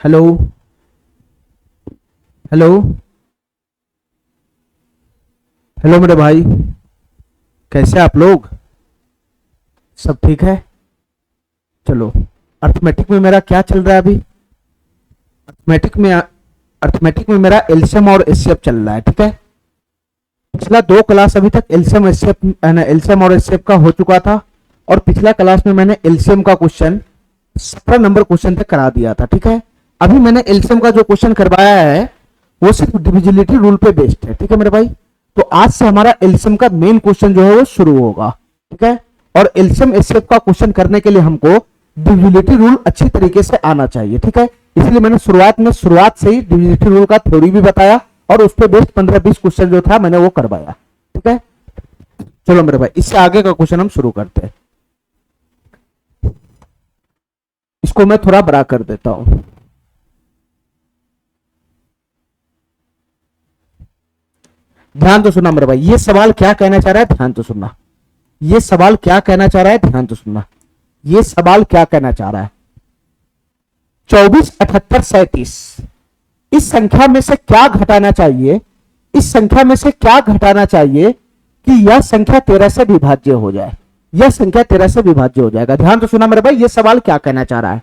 Hello hello hello मेरे भाई, कैसे आप लोग? सब ठीक है? चलो, अर्थमेटिक में मेरा क्या चल रहा है अभी? अर्थमेटिक में मेरा एलसीएम और एचसीएफ चल रहा है, ठीक है। पिछला 2 क्लास अभी तक एलसीएम और एचसीएफ का हो चुका था, और पिछला क्लास में मैंने एलसीएम का क्वेश्चन 17 नंबर क्वेश्चन तक करा दिया था, ठीक है। अभी मैंने एलसीएम का जो क्वेश्चन करवाया है वो सिर्फ डिविजिबिलिटी रूल पे बेस्ड है, ठीक है मेरे भाई। तो आज से हमारा एलसीएम का मेन क्वेश्चन जो है वो शुरू होगा, ठीक है। और एलसीएम एचसीएफ का क्वेश्चन करने के लिए हमको डिविजिबिलिटी रूल अच्छी तरीके से आना चाहिए, ठीक है। इसलिए मैंने शुरुआत से ही डिविजिबिलिटी रूल का थ्योरी भी बताया, और उस पर बेस्ड 15-20 क्वेश्चन जो था मैंने वो करवाया, ठीक है। चलो मेरे भाई, इससे आगे का क्वेश्चन हम शुरू करते हैं। इसको मैं थोड़ा बड़ा कर देता हूं। ध्यान तो सुनना मेरे भाई, ये सवाल क्या कहना चाह रहा है, ध्यान तो सुनना। ये सवाल क्या कहना चाह रहा है, ध्यान तो सुनना। ये सवाल क्या कहना चाह रहा है, 24, 78, 37 इस संख्या में से क्या घटाना चाहिए, इस संख्या में से क्या घटाना चाहिए कि यह संख्या 13 से विभाज्य हो जाए। यह संख्या 13 से विभाज्य हो जाएगा। ध्यान तो सुना मेरे भाई, यह सवाल क्या कहना चाह रहा है।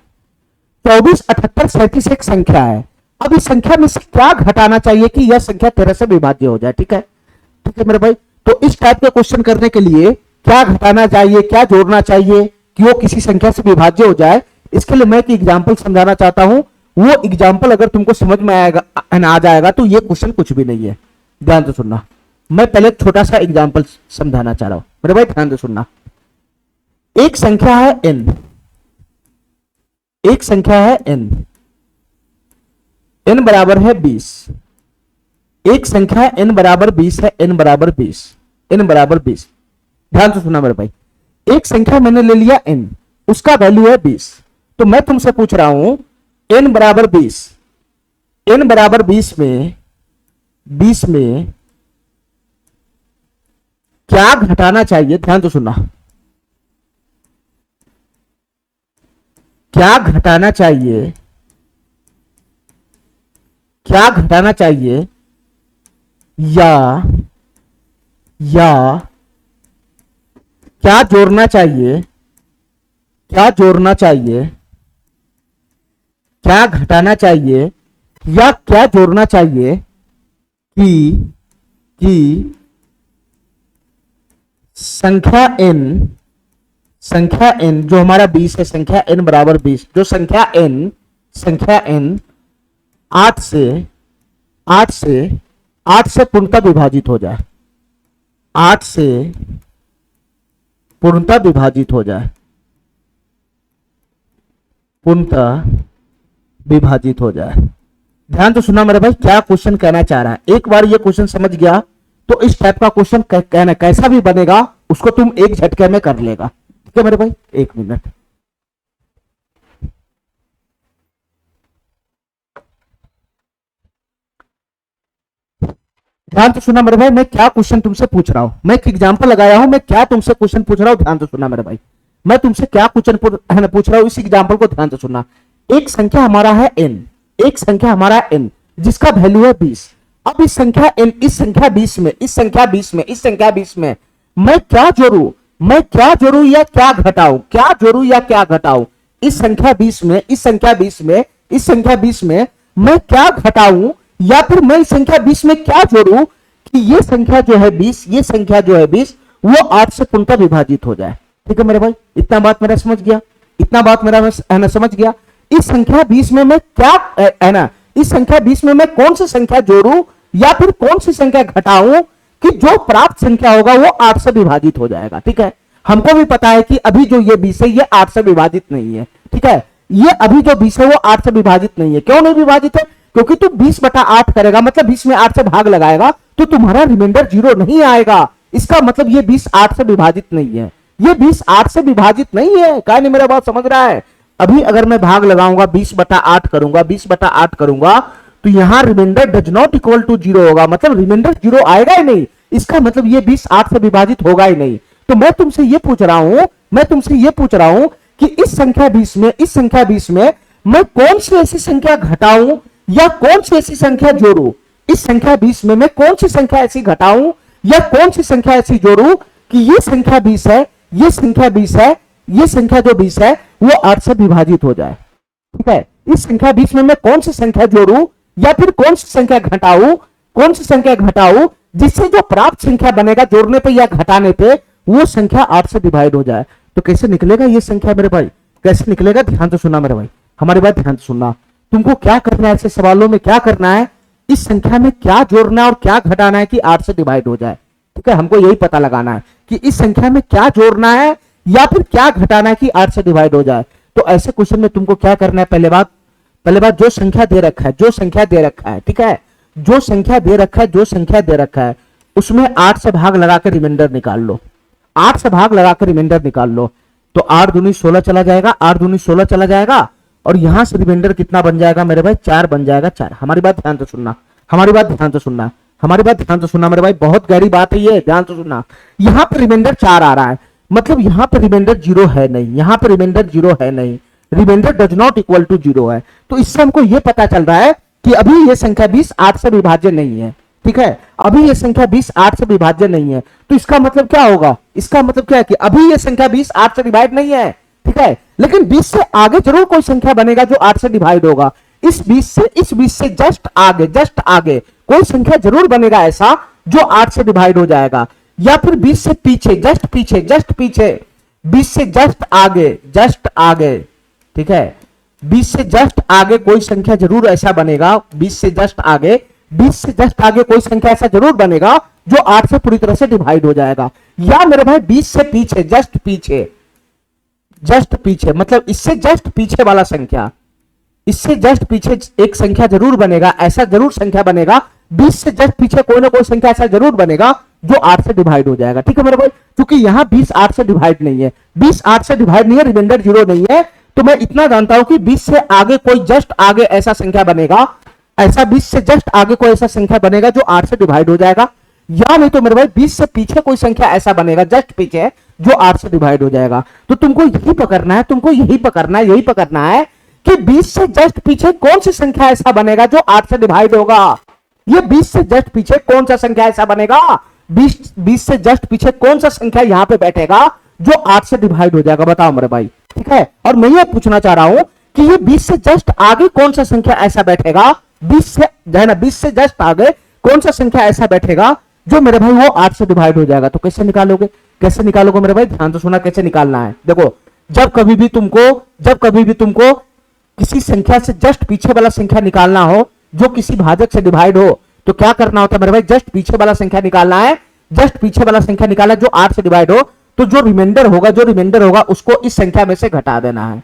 24, 78, 37 एक संख्या है। अब इस संख्या में से क्या घटाना चाहिए कि यह संख्या 13 से विभाज्य हो जाए, ठीक है। ठीक है मेरे भाई, तो इस टाइप का क्वेश्चन करने के लिए क्या घटाना चाहिए, क्या जोड़ना चाहिए कि वो किसी संख्या से विभाज्य हो जाए, इसके लिए मैं एक एग्जाम्पल समझाना चाहता हूं। वो एग्जाम्पल अगर तुमको समझ में आ जाएगा तो ये क्वेश्चन कुछ भी नहीं है। ध्यान तो सुनना, मैं पहले एक छोटा सा एग्जाम्पल समझाना चाह रहा हूं मेरे भाई, ध्यान तो सुनना। एक संख्या है n, एक संख्या है n, n बराबर है 20। एक संख्या है n बराबर 20 है, n बराबर 20, n बराबर 20। ध्यान से सुना मेरे भाई, एक संख्या मैंने ले लिया n, उसका वैल्यू है 20। तो मैं तुमसे पूछ रहा हूं n बराबर 20, n बराबर 20 में क्या घटाना चाहिए। ध्यान तो सुनना, क्या घटाना चाहिए, क्या घटाना चाहिए या क्या जोड़ना चाहिए, क्या जोड़ना चाहिए, क्या घटाना चाहिए या क्या जोड़ना चाहिए कि संख्या n जो हमारा 20 है, संख्या n बराबर 20, जो संख्या n 8 से पूर्णतः विभाजित हो जाए, 8 से पूर्णतः विभाजित हो जाए, पूर्णतः विभाजित हो जाए। ध्यान तो सुना मेरे भाई, क्या क्वेश्चन कहना चाह रहा है। एक बार ये क्वेश्चन समझ गया तो इस टाइप का क्वेश्चन कहना कैसा भी बनेगा उसको तुम एक झटके में कर लेगा, ठीक है मेरे भाई। 1 मिनट, ध्यान तो सुना मेरे भाई, मैं क्या क्वेश्चन तुमसे पूछ रहा हूं, मैं एक एग्जांपल लगाया हूं, मैं क्या तुमसे क्वेश्चन पूछ रहा हूं। ध्यान तो सुना मेरे भाई, मैं तुमसे क्या क्वेश्चन पूछ रहा हूं, इस एग्जांपल को ध्यान से सुनना। एक संख्या हमारा है n, एक संख्या हमारा है n जिसका वैल्यू है 20। अब इस संख्या n, इस संख्या 20 में, इस संख्या 20 में, इस संख्या 20 में मैं क्या जोड़ू, मैं क्या जोड़ू या क्या घटाऊं, क्या जोड़ू या क्या घटाऊं। इस संख्या 20 में, इस संख्या 20 में, इस संख्या 20 में मैं क्या घटाऊं या फिर मैं इस संख्या 20 में क्या जोड़ू कि ये संख्या जो है 20, ये संख्या जो है 20 वो 8 से पूर्णतः विभाजित हो जाए। ठीक है मेरे भाई, इतना बात मेरा समझ गया, इतना बात मेरा है ना समझ गया। इस संख्या 20 में मैं क्या है ना, इस संख्या 20 में मैं कौन सी संख्या जोड़ू या फिर कौन सी संख्या घटाऊं कि जो प्राप्त संख्या होगा वो 8 से विभाजित हो जाएगा। ठीक है, हमको भी पता है कि अभी जो ये 20 है ये 8 से विभाजित नहीं है। ठीक है, ये अभी जो 20 है वो 8 से विभाजित नहीं है। क्यों नहीं विभाजित है? क्योंकि तू 20/8 करेगा, मतलब 20 में 8 से भाग लगाएगा तो तुम्हारा रिमाइंडर 0 नहीं आएगा। इसका मतलब ये 20 8 से विभाजित नहीं है, ये 20 8 से विभाजित नहीं है। क्या नहीं मेरा बात समझ रहा है? अभी अगर मैं भाग लगाऊंगा 20/8 करूंगा, 20/8 करूंगा तो यहां remainder does not equal to 0 होगा, मतलब रिमाइंडर 0 आएगा ही नहीं। इसका मतलब ये 20 8 से विभाजित होगा ही नहीं। तो मैं तुमसे ये पूछ रहा हूं, मैं तुमसे ये पूछ रहा हूं कि इस संख्या 20 में, इस संख्या 20 में मैं कौन सी ऐसी संख्या घटाऊं या कौन सी ऐसी संख्या जोड़ूं, इस संख्या 20 में मैं कौन सी संख्या ऐसी घटाऊं या कौन सी संख्या ऐसी जोड़ूं कि ये संख्या 20 है, ये संख्या 20 है, ये संख्या जो 20 है वो 8 से विभाजित हो जाए। ठीक है, इस संख्या 20 में मैं कौन सी संख्या जोड़ूं या फिर कौन सी संख्या घटाऊं, कौन सी संख्या घटाऊं जिससे जो प्राप्त संख्या बनेगा जोड़ने पे या घटाने पे वो संख्या 8 से डिवाइड हो जाए। तो कैसे निकलेगा ये संख्या मेरे भाई, कैसे निकलेगा, ध्यान से सुनना मेरे भाई, हमारी बात ध्यान से सुनना। तुमको क्या करना है, ऐसे सवालों में क्या करना है, इस संख्या में क्या जोड़ना है और क्या घटाना है कि 8 से डिवाइड हो जाए। ठीक है, हमको यही पता लगाना है कि इस संख्या में क्या जोड़ना है या फिर क्या घटाना है कि 8 से डिवाइड हो जाए। तो ऐसे क्वेश्चन में तुमको क्या करना है, पहले बात जो संख्या दे रखा है, जो संख्या दे रखा है, ठीक है, जो संख्या दे रखा है, जो संख्या दे रखा है उसमें 8 से भाग लगा के रिमाइंडर निकाल लो, 8 से भाग लगा के रिमाइंडर निकाल लो। तो 8 दूनी 16 चला जाएगा, 8 दूनी 16 चला जाएगा और यहां से रिमाइंडर कितना बन जाएगा मेरे भाई, 4 बन जाएगा, 4। हमारी बात ध्यान से सुनना, हमारी बात ध्यान से सुनना, हमारी बात ध्यान से सुनना मेरे भाई, बहुत गहरी बात है ये, ध्यान से सुनना। यहां पर रिमाइंडर 4 आ रहा है, मतलब यहां पर रिमाइंडर 0 है नहीं, यहां पर रिमाइंडर 0 है नहीं, remainder does not equal to 0 है। तो इससे हमको यह पता चल रहा है कि अभी ये संख्या 20 8 से विभाज्य नहीं है। ठीक है, अभी ये संख्या 20 8 से विभाज्य नहीं है। तो इसका मतलब क्या होगा, इसका मतलब क्या है कि अभी ये संख्या 20 8 से डिवाइड नहीं है। ठीक है, लेकिन 20 से आगे जरूर कोई संख्या बनेगा जो 8 से डिवाइड होगा। इस 20 से जस्ट आगे कोई संख्या जरूर बनेगा ऐसा जो 8 से डिवाइड हो जाएगा, या फिर 20 से पीछे, जस्ट पीछे 20 से जस्ट आगे, ठीक है, 20 से जस्ट आगे कोई संख्या जरूर ऐसा बनेगा, 20 से जस्ट आगे कोई संख्या ऐसा जरूर बनेगा जो 8 से पूरी तरह से डिवाइड हो जाएगा। या मेरे भाई 20 से पीछे, जस्ट पीछे मतलब इससे जस्ट पीछे वाला संख्या, इससे जस्ट पीछे एक संख्या जरूर बनेगा, ऐसा जरूर संख्या बनेगा, 20 से जस्ट पीछे कोई ना कोई संख्या ऐसा जरूर बनेगा जो 8 से डिवाइड हो जाएगा। ठीक है मेरे भाई, क्योंकि यहां 20 8 से डिवाइड नहीं है, 20 8 से डिवाइड नहीं है, रिमाइंडर 0 नहीं है। तो मैं इतना जानता हूं कि 20 से आगे कोई जस्ट आगे ऐसा संख्या बनेगा, ऐसा 20 से जस्ट आगे कोई ऐसा संख्या बनेगा जो 8 से डिवाइड हो जाएगा, या नहीं तो मेरे भाई 20 से पीछे कोई संख्या ऐसा बनेगा जस्ट पीछे जो 8 से डिवाइड हो जाएगा। तो तुमको यही पकड़ना है, यही पकड़ना है कि 20 से जस्ट पीछे कौन सी संख्या ऐसा बनेगा जो 8 से डिवाइड होगा। ये 20 से जस्ट पीछे कौन सा संख्या ऐसा बनेगा, 20 से जस्ट पीछे कौन सा संख्या यहां पे बैठेगा जो 8 से डिवाइड हो जाएगा, बताओ मेरे भाई। ठीक है, और मैं ये पूछना चाह रहा हूं कि ये 20 से जस्ट आगे कौन सा संख्या ऐसा बैठेगा, 20 से जस्ट आगे कौन सा संख्या ऐसा बैठेगा जो मेरे भाई वो 8 से डिवाइड हो जाएगा। तो कैसे निकालोगे मेरे भाई, ध्यान से सुना कैसे निकालना है। देखो, जब कभी भी तुमको किसी संख्या से जस्ट पीछे वाला संख्या निकालना हो जो किसी भाजक से डिवाइड हो, तो क्या करना होता है मेरे भाई, जस्ट पीछे वाला संख्या निकालना है, जस्ट पीछे वाला संख्या निकालना जो 8 से डिवाइड हो, तो जो रिमाइंडर होगा उसको इस संख्या में से घटा देना है।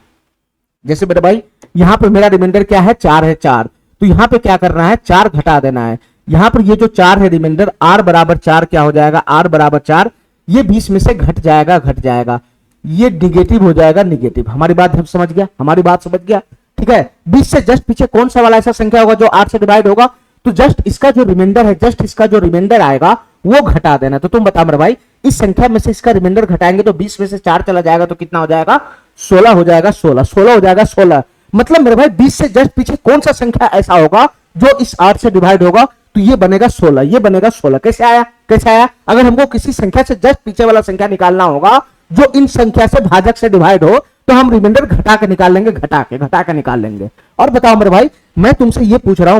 जैसे मेरे भाई यहां पर मेरा रिमाइंडर क्या है, 4 है, 4, तो यहां पे क्या करना है, 4 घटा देना है। यहां पर ये जो 4 है रिमाइंडर, r बराबर 4 क्या हो जाएगा, r बराबर 4, ये 20 में से घट जाएगा, ये निगेटिव हो जाएगा, निगेटिव। हमारी बात समझ गया, ठीक है। 20 से जस्ट पीछे कौन सा वाला ऐसा संख्या होगा जो 8 से डिवाइड होगा, तो जस्ट इसका जो रिमाइंडर आएगा वो घटा देना। तो तुम बताओ मेरे भाई, इस संख्या में से इसका रिमाइंडर घटाएंगे तो 20 में से 4 चला जाएगा तो कितना हो जाएगा, 16 हो जाएगा, 16 मतलब मेरे भाई 20 से जस्ट पीछे कौन सा संख्या ऐसा होगा जो इस 8 से डिवाइड होगा, तो ये बनेगा 16, कैसे आया, अगर हमको किसी संख्या से जस्ट पीछे वाला संख्या निकालना होगा जो इन संख्या से भाजक से डिवाइड हो, तो हम रिमाइंडर घटा के निकाल लेंगे, और बताओ मेरे भाई, मैं तुमसे ये पूछ रहा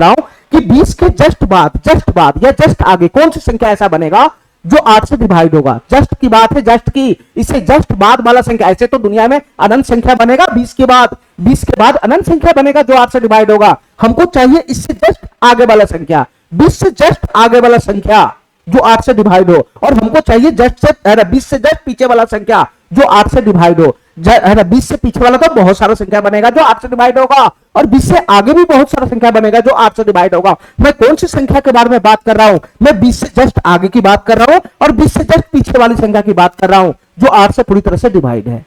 हूं कि 20 के जस्ट बाद या जस्ट आगे कौन सी संख्या ऐसा बनेगा जो 8 से डिवाइड होगा। जस्ट की बात है, जस्ट की, इससे जस्ट बाद वाला संख्या, ऐसे तो दुनिया में अनंत संख्या बनेगा 20 के बाद अनंत संख्या बनेगा जो 8 से डिवाइड होगा। हमको चाहिए इससे जस्ट आगे वाला संख्या, 20 से जस्ट आगे वाला संख्या जो 8 से डिवाइड हो, और हमको चाहिए 20 से जस्ट पीछे वाला संख्या जो 8 से डिवाइड हो, है ना। 20 से पीछे वाला तो बहुत सारा संख्या बनेगा जो 8 से डिवाइड होगा, और 20 से आगे भी बहुत सारा संख्या बनेगा जो 8 से डिवाइड होगा। मैं कौन सी संख्या के बारे में बात कर रहा हूं, मैं 20 से जस्ट आगे की बात कर रहा हूं और 20 से जस्ट पीछे वाली संख्या की बात कर रहा हूं जो 8 से पूरी तरह से डिवाइड है,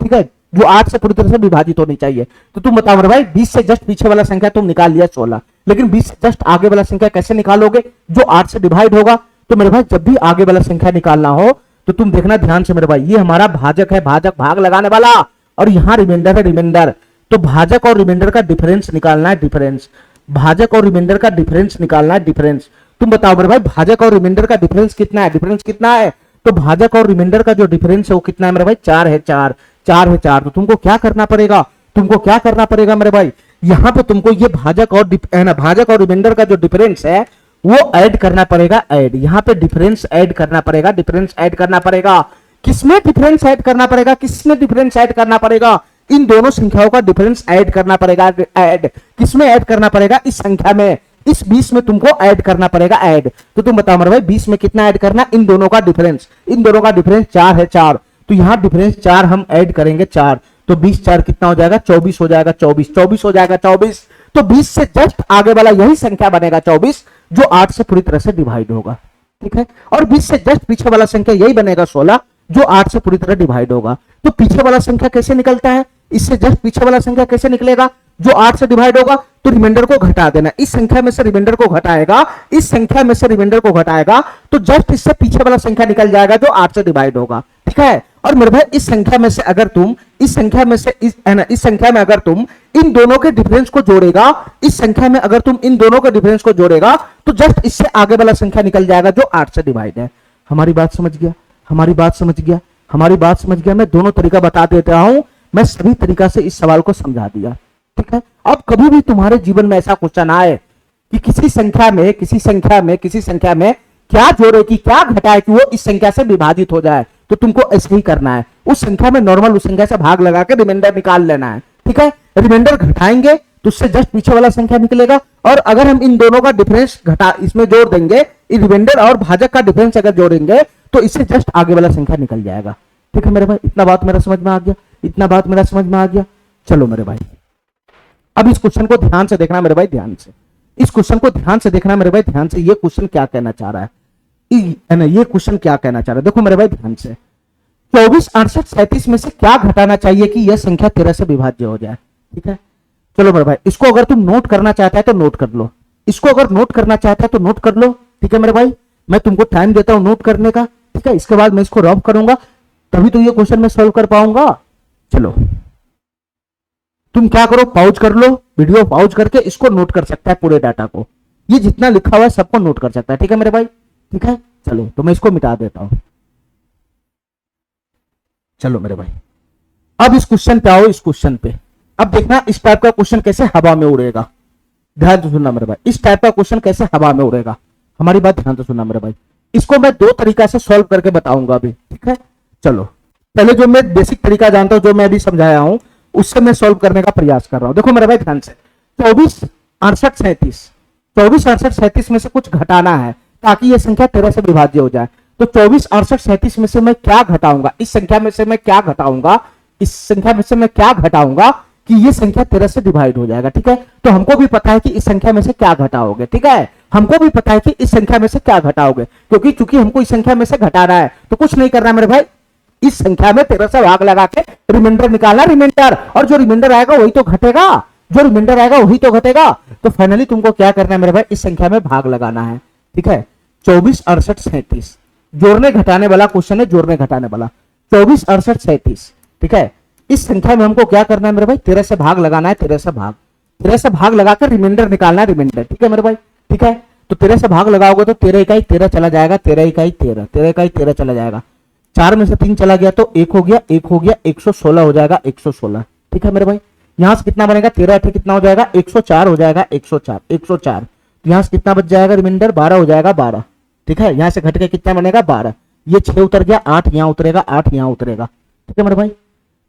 ठीक है, जो 8 से पूरी तरह से विभाजित होनी चाहिए। तो तुम बताओ मेरे भाई, 20 से जस्ट पीछे वाला संख्या तुम निकाल लिया 16, लेकिन 20 से जस्ट आगे वाला संख्या कैसे निकालोगे जो 8 से डिवाइड होगा। तो मेरे भाई जब भी आगे वाला संख्या निकालना हो तो तुम देखना ध्यान से मेरे भाई, ये हमारा भाजक है, भाग लगाने वाला, और यहाँ रिमाइंडर है रिमाइंडर, तो भाजक और रिमाइंडर का डिफरेंस निकालना है, डिफरेंस, भाजक और रिमाइंडर का डिफरेंस निकालना है, डिफरेंस। तुम बताओ मेरे भाई भाजक और रिमाइंडर का डिफरेंस कितना है, डिफरेंस कितना है? तो भाजक और रिमाइंडर का जो डिफरेंस है वो कितना है मेरे भाई? 4 है, 4 4 है 4। तो तुमको क्या करना पड़ेगा, तुमको क्या करना पड़ेगा मेरे भाई, यहाँ पे तुमको ये भाजक और भाजक और रिमाइंडर का जो डिफरेंस है वो ऐड करना पड़ेगा, ऐड, यहाँ पे डिफरेंस ऐड करना पड़ेगा, डिफरेंस ऐड करना पड़ेगा। किसमें डिफरेंस ऐड करना पड़ेगा, किसमें डिफरेंस ऐड करना पड़ेगा? इन दोनों संख्याओं का डिफरेंस ऐड करना पड़ेगा, ऐड किसमें ऐड करना पड़ेगा? इस संख्या में, इस 20 में तुमको ऐड करना पड़ेगा, ऐड। तो तुम बताओ मेरे भाई 20 में कितना ऐड करना? इन दोनों का डिफरेंस, इन दोनों का डिफरेंस 4 है, 4। तो यहां डिफरेंस 4 हम ऐड करेंगे, 4, तो 20 4 कितना हो जाएगा? 24 हो जाएगा, 24 24 हो जाएगा, 24। तो 20 से जस्ट आगे वाला यही संख्या बनेगा 24, जो 8 से पूरी तरह से डिवाइड होगा, ठीक है। और 20 से जस्ट पीछे वाला संख्या यही बनेगा 16, जो 8 से पूरी तरह डिवाइड होगा। तो पीछे वाला संख्या कैसे निकलता है, इससे जस्ट पीछे वाला संख्या कैसे निकलेगा? जो 8 से डिवाइड होगा, तो रिमाइंडर को घटा देना, इस संख्या में से रिमाइंडर को घटाएगा, इस संख्या में से रिमाइंडर को घटाएगा, तो जस्ट इससे पीछे वाला संख्या निकल जाएगा जो 8 से डिवाइड होगा, ठीक है। और मेरे भाई इस संख्या में से अगर तुम इस संख्या में से इस संख्या में अगर तुम इन दोनों के डिफरेंस को जोड़ेगा, इस संख्या में अगर तुम इन दोनों के डिफरेंस को जोड़ेगा, तो जस्ट इससे आगे वाला संख्या निकल जाएगा जो 8 से डिवाइड है। हमारी बात समझ गया, हमारी बात समझ गया, हमारी बात समझ गया। मैं दोनों तरीका बता देता हूं, मैं सभी तरीका से इस सवाल को समझा दिया, ठीक है। अब कभी भी तुम्हारे जीवन में ऐसा क्वेश्चन आए कि किसी संख्या में क्या जोड़े कि क्या घटाए कि वो इस संख्या से विभाजित हो जाए, तो तुमको ऐसे ही करना है, उस संख्या में नॉर्मल उस संख्या से भाग लगा के रिमाइंडर निकाल लेना है, ठीक है। रिमाइंडर घटाएंगे तो उससे जस्ट पीछे वाला संख्या निकलेगा, और अगर हम इन दोनों का डिफरेंस घटा इसमें जोड़ देंगे, रिमाइंडर और भाजक का डिफरेंस अगर जोड़ेंगे तो इससे जस्ट आगे वाला संख्या निकल जाएगा, ठीक है मेरे भाई। इतना बात मेरा समझ में आ गया, इतना बात मेरा समझ में आ गया। चलो मेरे भाई अब इस क्वेश्चन को ध्यान से देखना मेरे भाई, ध्यान से इस क्वेश्चन को ध्यान से देखना मेरे भाई, ध्यान से। ये क्वेश्चन क्या कहना चाह रहा है, ये क्वेश्चन क्या कहना चाह रहा है, देखो मेरे भाई ध्यान से। 24 68 37 में से क्या घटाना चाहिए कि यह संख्या 13 से विभाज्य हो जाए, ठीक है। चलो मेरे भाई इसको अगर तुम नोट करना चाहता है तो नोट कर लो, इसको अगर नोट करना चाहता है तो नोट कर लो, ठीक है मेरे भाई। मैं तुमको टाइम देता हूं नोट करने का, ठीक है। इसके बाद मैं इसको रफ करूंगा, तभी तो ये क्वेश्चन मैं सॉल्व कर पाऊंगा। चलो तुम क्या करो, पॉज कर लो, वीडियो पॉज करके इसको नोट कर सकता है, पूरे डाटा को, ये जितना लिखा हुआ है सबको नोट कर सकता है, ठीक है मेरे भाई, ठीक है। चलो तो मैं इसको मिटा देता हूं। चलो मेरे भाई अब इस क्वेश्चन पे आओ, इस क्वेश्चन पे अब देखना इस टाइप का क्वेश्चन कैसे हवा में उड़ेगा। ध्यान से सुनना मेरे भाई, इस टाइप का क्वेश्चन कैसे हवा में उड़ेगा, हमारी बात ध्यान से सुनना मेरे भाई। इसको मैं 2 तरीका से सॉल्व करके बताऊंगा अभी, ठीक है। चलो पहले जो मैं बेसिक तरीका जानता हूं, जो मैं अभी समझाया हूं, उससे मैं सॉल्व करने का प्रयास कर रहा हूं। देखो मेरे भाई ध्यान से, 24 68 37 में से कुछ घटाना है ताकि यह संख्या 13 से विभाज्य हो जाए। तो 24 68 37 में से मैं क्या घटाऊंगा, इस संख्या में से मैं क्या घटाऊंगा, इस संख्या में से मैं क्या घटाऊंगा कि ये संख्या 13 से डिवाइड हो जाएगा, ठीक है। तो हमको भी पता है कि इस संख्या में से क्या घटाओगे, ठीक है। हमको भी पता है कि इस संख्या में से क्या घटाओगे, क्योंकि चूंकि हमको इस संख्या में से घटाना है तो कुछ नहीं करना मेरे भाई, इस संख्या में 13 से भाग लगा के रिमाइंडर निकालना, रिमाइंडर, और जो रिमाइंडर आएगा वही तो घटेगा, जो रिमाइंडर आएगा वही तो घटेगा। तो फाइनली तुमको क्या करना है मेरे भाई, इस संख्या में भाग लगाना है, ठीक है। 24 68 37 जोड़ने घटाने वाला क्वेश्चन है, जोड़ने घटाने वाला 24 68 37, ठीक है। इस संख्या में हमको क्या करना है मेरे भाई, 13 से भाग लगाना है, 13 से भाग लगाकर रिमाइंडर निकालना है, रिमाइंडर, ठीक है मेरे भाई, ठीक है। तो 13 से भाग लगाओगे तो 13 इकाई 13 चला जाएगा, 13 इकाई 13, 13 इकाई 13 चला जाएगा, 4 में से 3 चला गया तो 1 हो गया, 1 हो गया, 116 हो जाएगा, 116, ठीक है मेरे भाई। यहां से कितना बनेगा, 13 8 कितना हो जाएगा, 104 हो जाएगा, 104 104। तो यहां से कितना बच जाएगा रिमाइंडर, 12 हो जाएगा, 12, ठीक है। यहां से घट के कितना बनेगा, 12, ये 6 उतर गया, 8 यहां उतरेगा, 8 यहां उतरेगा, ठीक है मेरे भाई।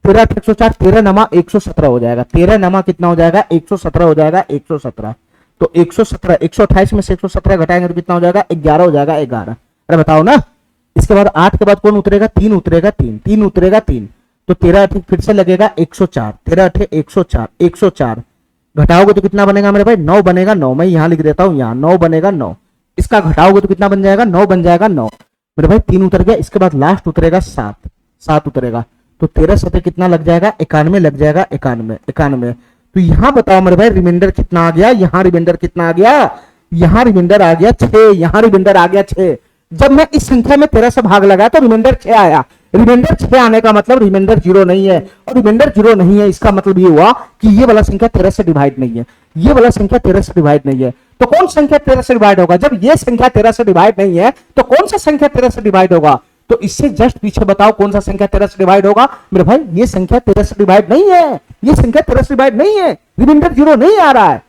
13 8 104, 13 नमा 117 हो जाएगा, 13 नमा कितना हो जाएगा, 117 हो जाएगा, 117। तो 117 128 में से 117 घटाएंगे तो कितना हो जाएगा, 11 हो जाएगा, 11। अरे बताओ ना, इसके बाद 8 के बाद कौन उतरेगा, 3 उतरेगा, 3 उतरेगा, 3। तो 13 8 फिर से लगेगा 104, 13 8 104, 104 घटाओगे तो कितना बनेगा मेरे भाई, 9 बनेगा, 9 मैं यहां लिख देता हूं, यहां 9 बनेगा, 9। इसका घटाओगे तो कितना बन जाएगा, 9 बन जाएगा, 9 मेरे भाई। 3 उतर गया, इसके बाद लास्ट उतरेगा 7, 7 उतरेगा। तो 13 7 कितना लग जाएगा, 91 लग जाएगा, 91। तो यहां बताओ मेरे भाई रिमाइंडर कितना आ गया, यहां रिमाइंडर कितना आ गया, यहां रिमाइंडर आ गया 6, यहां रिमाइंडर आ गया 6। जब मैं इस संख्या में 13 से भाग लगाया तो रिमाइंडर 6 आया, रिमाइंडर 6 आने का मतलब रिमाइंडर 0 नहीं है, और रिमाइंडर 0 नहीं है इसका मतलब ये हुआ कि ये वाला संख्या 13 से डिवाइड नहीं है, ये वाला संख्या 13 से डिवाइड नहीं है। तो कौन संख्या 13 से डिवाइड होगा? जब ये संख्या 13 से डिवाइड नहीं है तो कौन सा संख्या 13 से डिवाइड होगा? तो इससे जस्ट पीछे बताओ कौन सा संख्या 13 से डिवाइड होगा? मेरे भाई ये संख्या 13 से डिवाइड नहीं है, ये संख्या 13 से डिवाइड नहीं है, रिमाइंडर 0 नहीं आ रहा है,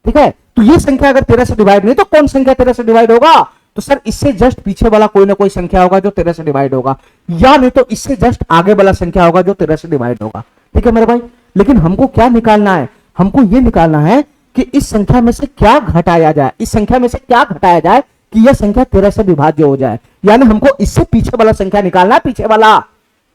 ठीक है। तो ये संख्या अगर 13 से डिवाइड नहीं तो कौन संख्या 13 से डिवाइड होगा? तो सर इससे जस्ट पीछे वाला कोई ना कोई संख्या होगा जो 13 से डिवाइड होगा, या नहीं तो इससे जस्ट आगे वाला संख्या होगा जो 13 से डिवाइड होगा, ठीक है मेरे भाई। लेकिन हमको क्या निकालना है? हमको ये निकालना है कि इस संख्या में से क्या घटाया जाए, इस संख्या में से क्या घटाया जाए कि यह संख्या 13 से विभाज्य हो जाए। यानी हमको इससे पीछे वाला संख्या निकालना है, पीछे वाला।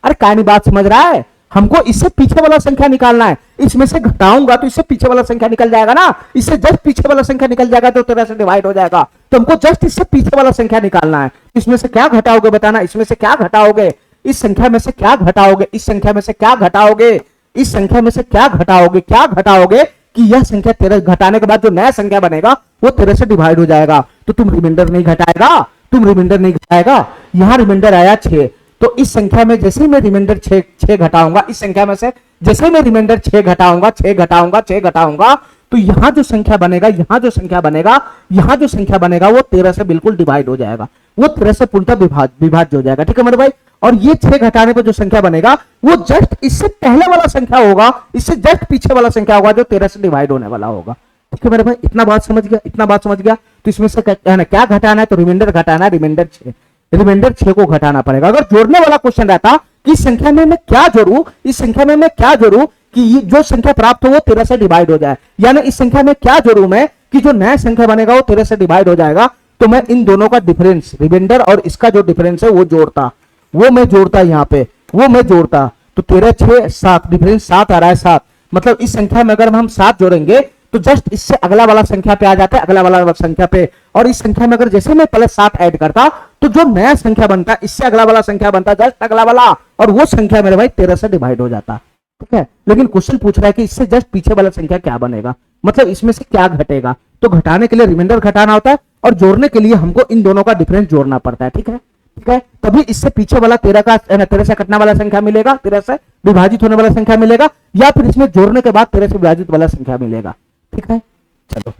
अरे कहानी बात समझ रहा है? हमको इससे पीछे वाला संख्या निकालना है, इसमें से घटाऊंगा तो इससे पीछे वाला संख्या निकल जाएगा ना, इससे जस्ट पीछे वाला संख्या निकल जाएगा तो 13 से डिवाइड हो जाएगा। तो हमको जस्ट इससे पीछे वाला संख्या निकालना है। इसमें से क्या घटाओगे बताना, इसमें से क्या घटाओगे, इस संख्या में से क्या घटाओगे, इस संख्या में से क्या घटाओगे, इस संख्या में से क्या घटाओगे, क्या घटाओगे कि यह संख्या 13 घटाने के बाद जो नया संख्या बनेगा वो 13 से डिवाइड हो जाएगा। तो तुम रिमाइंडर नहीं घटाएगा, तुम रिमाइंडर नहीं घटाएगा। यहां रिमाइंडर आया 6, तो इस संख्या में जैसे ही मैं रिमाइंडर 6 घटाऊंगा, इस संख्या में से जैसे ही मैं रिमाइंडर 6 घटाऊंगा, 6 घटाऊंगा, 6 घटाऊंगा, तो यहां जो संख्या बनेगा, यहां जो संख्या बनेगा, यहां जो संख्या बनेगा वो 13 से बिल्कुल डिवाइड हो जाएगा, वो 13 से पूर्णतः विभाज्य हो जाएगा, ठीक है मेरे भाई। और ये 6 घटाने पर जो संख्या बनेगा वो जस्ट इससे पहले वाला संख्या होगा, इससे जस्ट पीछे वाला संख्या होगा जो 13 से डिवाइड होने वाला होगा, ठीक है मेरे भाई। इतना बात समझ गया, इतना बात समझ गया। तो इसमें से क्या घटाना है? तो रिमाइंडर घटाना है, रिमाइंडर 6, रिमाइंडर 6 को घटाना पड़ेगा। अगर जोड़ने वाला क्वेश्चन रहता कि इस संख्या में मैं क्या जोड़ूं, इस संख्या में मैं क्या जोड़ूं कि ये जो संख्या प्राप्त हो वो 13 से डिवाइड हो जाए, यानी इस संख्या में क्या जोड़ूं मैं कि जो नया संख्या बनेगा वो 13 से डिवाइड हो जाएगा, तो मैं इन दोनों का डिफरेंस, रिमाइंडर और इसका जो डिफरेंस है वो जोड़ता, वो मैं जोड़ता, यहाँ पे वो मैं जोड़ता। तो 13 6 7, डिफरेंस 7 आ रहा है, 7 मतलब इस संख्या में अगर हम 7 जोड़ेंगे तो जस्ट इससे अगला वाला संख्या पे आ जाता है, अगला वाला संख्या पे, और इस संख्या में अगर जैसे मैं प्लस 7 ऐड करता तो जो नया संख्या बनता इससे अगला वाला संख्या बनता जस्ट अगला वाला, और वो संख्या मेरे भाई 13 से डिवाइड हो जाता, ठीक है। लेकिन क्वेश्चन पूछ रहा है कि इससे जस्ट पीछे वाला संख्या क्या बनेगा, मतलब इसमें से क्या घटेगा। तो घटाने के लिए रिमाइंडर घटाना होता है और जोड़ने के लिए हमको इन दोनों का डिफरेंस जोड़ना पड़ता है, ठीक है, ठीक है। तभी इससे पीछे वाला 13 से कटने वाला संख्या मिलेगा, 13 से विभाजित होने वाला संख्या मिलेगा, या फिर इसमें जोड़ने के बाद 13 से विभाजित वाला संख्या मिलेगा, ठीक है। चलो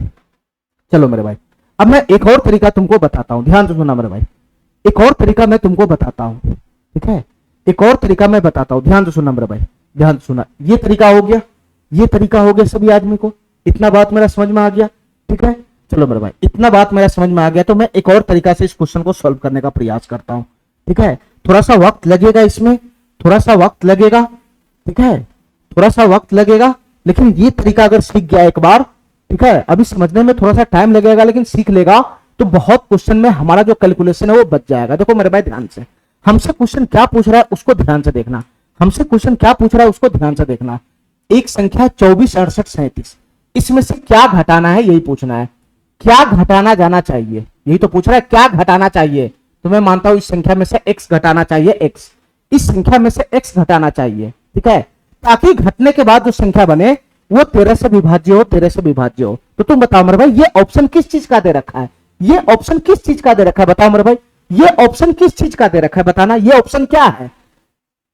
चलो मेरे भाई, अब मैं एक और तरीका तुमको बताता हूं, ध्यान से सुनना मेरे भाई, एक और तरीका मैं तुमको बताता हूं, ठीक है, एक और तरीका मैं बताता हूं, ध्यान से सुनना मेरे भाई, ध्यान से सुनना। ये तरीका हो गया, ये तरीका हो गया सभी आदमी को, इतना बात मेरा समझ में आ गया, ठीक है। चलो मेरे भाई, इतना बात मेरा समझ में आ गया, तो मैं एक और तरीका से इस क्वेश्चन को सॉल्व करने का प्रयास करता हूं, ठीक है। थोड़ा सा वक्त लगेगा इसमें, थोड़ा सा वक्त लगेगा, ठीक है, थोड़ा सा वक्त लगेगा, लेकिन ये तरीका अगर सीख गया एक बार, ठीक है, अभी समझने में थोड़ा सा टाइम लगेगा, लेकिन सीख लेगा तो बहुत क्वेश्चन में हमारा जो कैलकुलेशन है वो बच जाएगा। देखो मेरे भाई ध्यान से, हमसे क्वेश्चन क्या पूछ रहा है उसको ध्यान से देखना, हमसे क्वेश्चन क्या पूछ रहा है उसको ध्यान से देखना। एक संख्या 24 68 37, इसमें से क्या घटाना है यही पूछना है, क्या घटाना जाना चाहिए यही तो पूछ रहा है, क्या घटाना चाहिए। तो मैं मानता हूं इस संख्या में से x घटाना चाहिए, x, इस संख्या में से x घटाना चाहिए, ठीक है, ताकि घटने के बाद जो संख्या बने वो 13 से विभाज्य हो, 13 से विभाज्य हो। तो तुम बताओ मेरे भाई, ये ऑप्शन किस चीज का दे रखा है, ये ऑप्शन किस चीज का दे रखा है, बताओ मेरे भाई, ये ऑप्शन किस चीज का दे रखा है, बताना, ये ऑप्शन क्या है,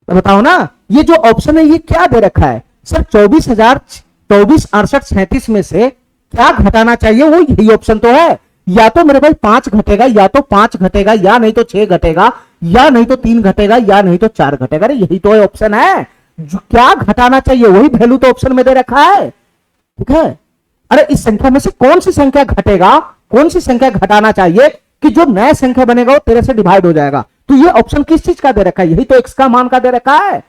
तो बताओ ना, ये जो ऑप्शन है ये क्या दे रखा है। सर 24 68 37 में से क्या घटाना चाहिए, वो यही ऑप्शन तो है। या तो मेरे भाई 5 घटेगा, या तो 5 घटेगा, या नहीं तो 6 घटेगा, या नहीं तो 3 घटेगा, या नहीं तो 4 घटेगा। अरे यही तो ऑप्शन है, जो क्या घटाना चाहिए वही वैल्यू तो ऑप्शन में दे रखा है, ठीक है। अरे इस संख्या में से कौन सी संख्या घटेगा, कौन सी संख्या घटाना चाहिए कि जो नया संख्या बनेगा वो 13 से डिवाइड हो जाएगा। तो ये ऑप्शन किस चीज का दे रखा है, यही तो x का मान का दे रखा है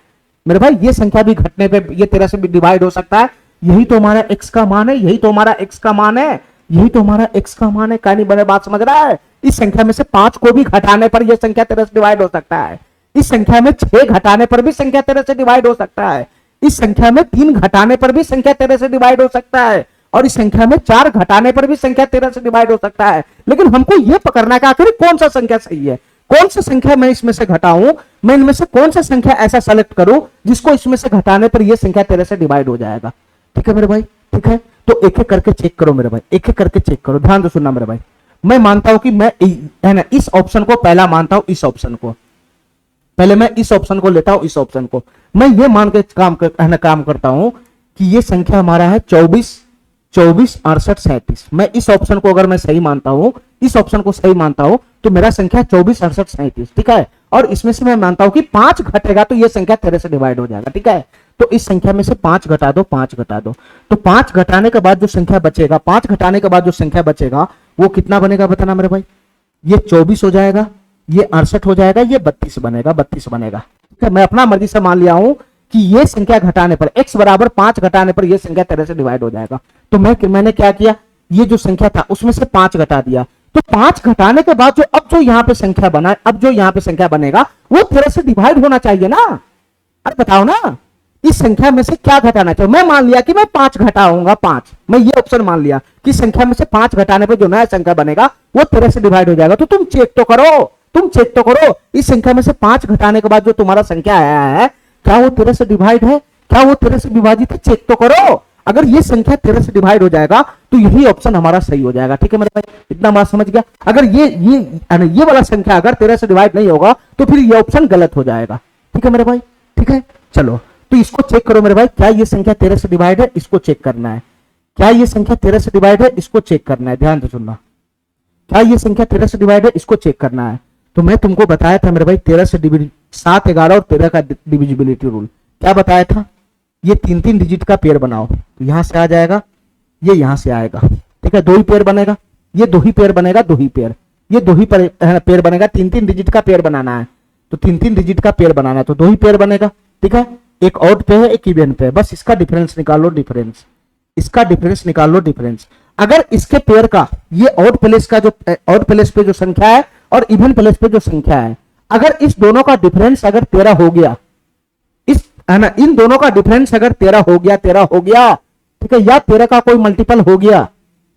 मेरे भाई। ये संख्या भी घटने पे ये 13 से भी डिवाइड हो सकता है, यही तो हमारा x का मान है, यही तो हमारा x का मान है, यही तो हमारा x का मान है। कहानी बने बात समझ रहा है। इस संख्या में से 5 को भी घटाने पर यह संख्या 13 से डिवाइड हो सकता है, इस संख्या में 6 घटाने पर भी संख्या 13 से डिवाइड हो सकता है, इस संख्या में 3 घटाने पर भी संख्या 13 से डिवाइड हो सकता है, और इस संख्या में 4 घटाने पर भी संख्या 13 से डिवाइड हो सकता है। लेकिन हमको यह पकड़ना है आखिर कौन सा संख्या सही है, कौन सा संख्या मैं इसमें से घटाऊं, मैं इनमें से कौन सा संख्या ऐसा सेलेक्ट करूं जिसको इसमें से घटाने पर यह संख्या 13 से डिवाइड हो जाएगा। ठीक है मेरे भाई, ठीक है। तो एक एक करके चेक करो मेरे भाई, एक एक करके चेक करो, ध्यान से सुनना मेरे भाई। मैं मानता हूं कि मैं है ना इस ऑप्शन को पहला मानता हूं, इस ऑप्शन को पहले मैं इस ऑप्शन को लेता हूं, इस ऑप्शन को मैं ये मान के काम करता हूं कि ये संख्या हमारा है 24 24 68 37। मैं इस ऑप्शन को अगर मैं सही मानता हूं, इस ऑप्शन को सही मानता हूं, तो मेरा संख्या 24 68 37, ठीक है। और इसमें से मैं मानता हूं कि 5 घटेगा तो ये संख्या 13 से डिवाइड हो जाएगा, ठीक है। तो इस संख्या में से 5 घटा दो, 5 घटा दो, तो 5 घटाने के बाद जो संख्या बचेगा, 5 घटाने के बाद जो संख्या बचेगा वो कितना बनेगा बताना मेरे भाई। ये 24 हो जाएगा, ये 68 हो जाएगा, ये 32 बनेगा, 32 बनेगा, ठीक है। मैं अपना मर्जी से मान लिया हूं कि ये संख्या घटाने पर x बराबर 5 घटाने पर ये संख्या 13 से डिवाइड हो जाएगा। तो मैंने क्या किया, ये जो संख्या था उसमें से 5 घटा दिया, तो 5 घटाने के बाद जो अब जो यहां पे संख्या बना, अब जो यहां पे संख्या बनेगा वो 13 से डिवाइड होना चाहिए ना। अरे बताओ ना, इस संख्या में से क्या घटाना चाहिए। मैं मान लिया कि मैं 5 घटाऊंगा, 5, मैं ये ऑप्शन मान लिया कि संख्या में से 5 घटाने पर जो नया संख्या बनेगा वो 13 से डिवाइड हो जाएगा। तो तुम चेक तो करो, तुम चेक तो करो, इस संख्या में से 5 घटाने के बाद जो तुम्हारा संख्या आया है क्या वो 13 से डिवाइड है, क्या वो 13 से विभाजित है, चेक तो करो। अगर ये संख्या 13 से डिवाइड हो जाएगा तो यही ऑप्शन हमारा सही हो जाएगा, ठीक है मेरे भाई। इतना बात समझ गया। अगर ये वाला संख्या अगर 13 से डिवाइड नहीं होगा तो फिर ये ऑप्शन गलत हो जाएगा, ठीक है मेरे भाई, ठीक है। चलो तो इसको चेक करो मेरे भाई, क्या ये संख्या 13 से डिवाइड है, इसको चेक करना है। क्या ये संख्या 13 से डिवाइड है, इसको चेक करना है, ध्यान से सुनना। क्या ये संख्या 13 से डिवाइड है, इसको चेक करना है। तो मैं तुमको बताया था मेरे भाई 13 से 7, 11 और 13 का डिविजिबिलिटी रूल क्या बताया था। ये 3-3 डिजिट का पेयर बनाओ, तो यहां से आ जाएगा, ये यहां से आएगा, ठीक है। 2 ही पेयर बनेगा, ये 2 ही पेयर बनेगा, 2 ही पेयर, ये 2 ही पेयर बनेगा। 3-3 डिजिट का पेयर बनाना है, तो 3-3 डिजिट का पेयर बनाना है तो 2 ही पेयर बनेगा, ठीक है। एक ऑड पे है, एक इवन पे है, बस इसका डिफरेंस निकाल लो, डिफरेंस, इसका डिफरेंस निकाल लो, डिफरेंस। अगर इसके पेयर का, ये ऑड प्लेस का जो ऑड प्लेस पे जो संख्या है और इवन प्लेस पे जो संख्या है, अगर इस दोनों का डिफरेंस अगर 13 हो गया, इस है ना, इन दोनों का डिफरेंस अगर 13 हो गया, 13 हो गया, ठीक है, या 13 का कोई मल्टीपल हो गया,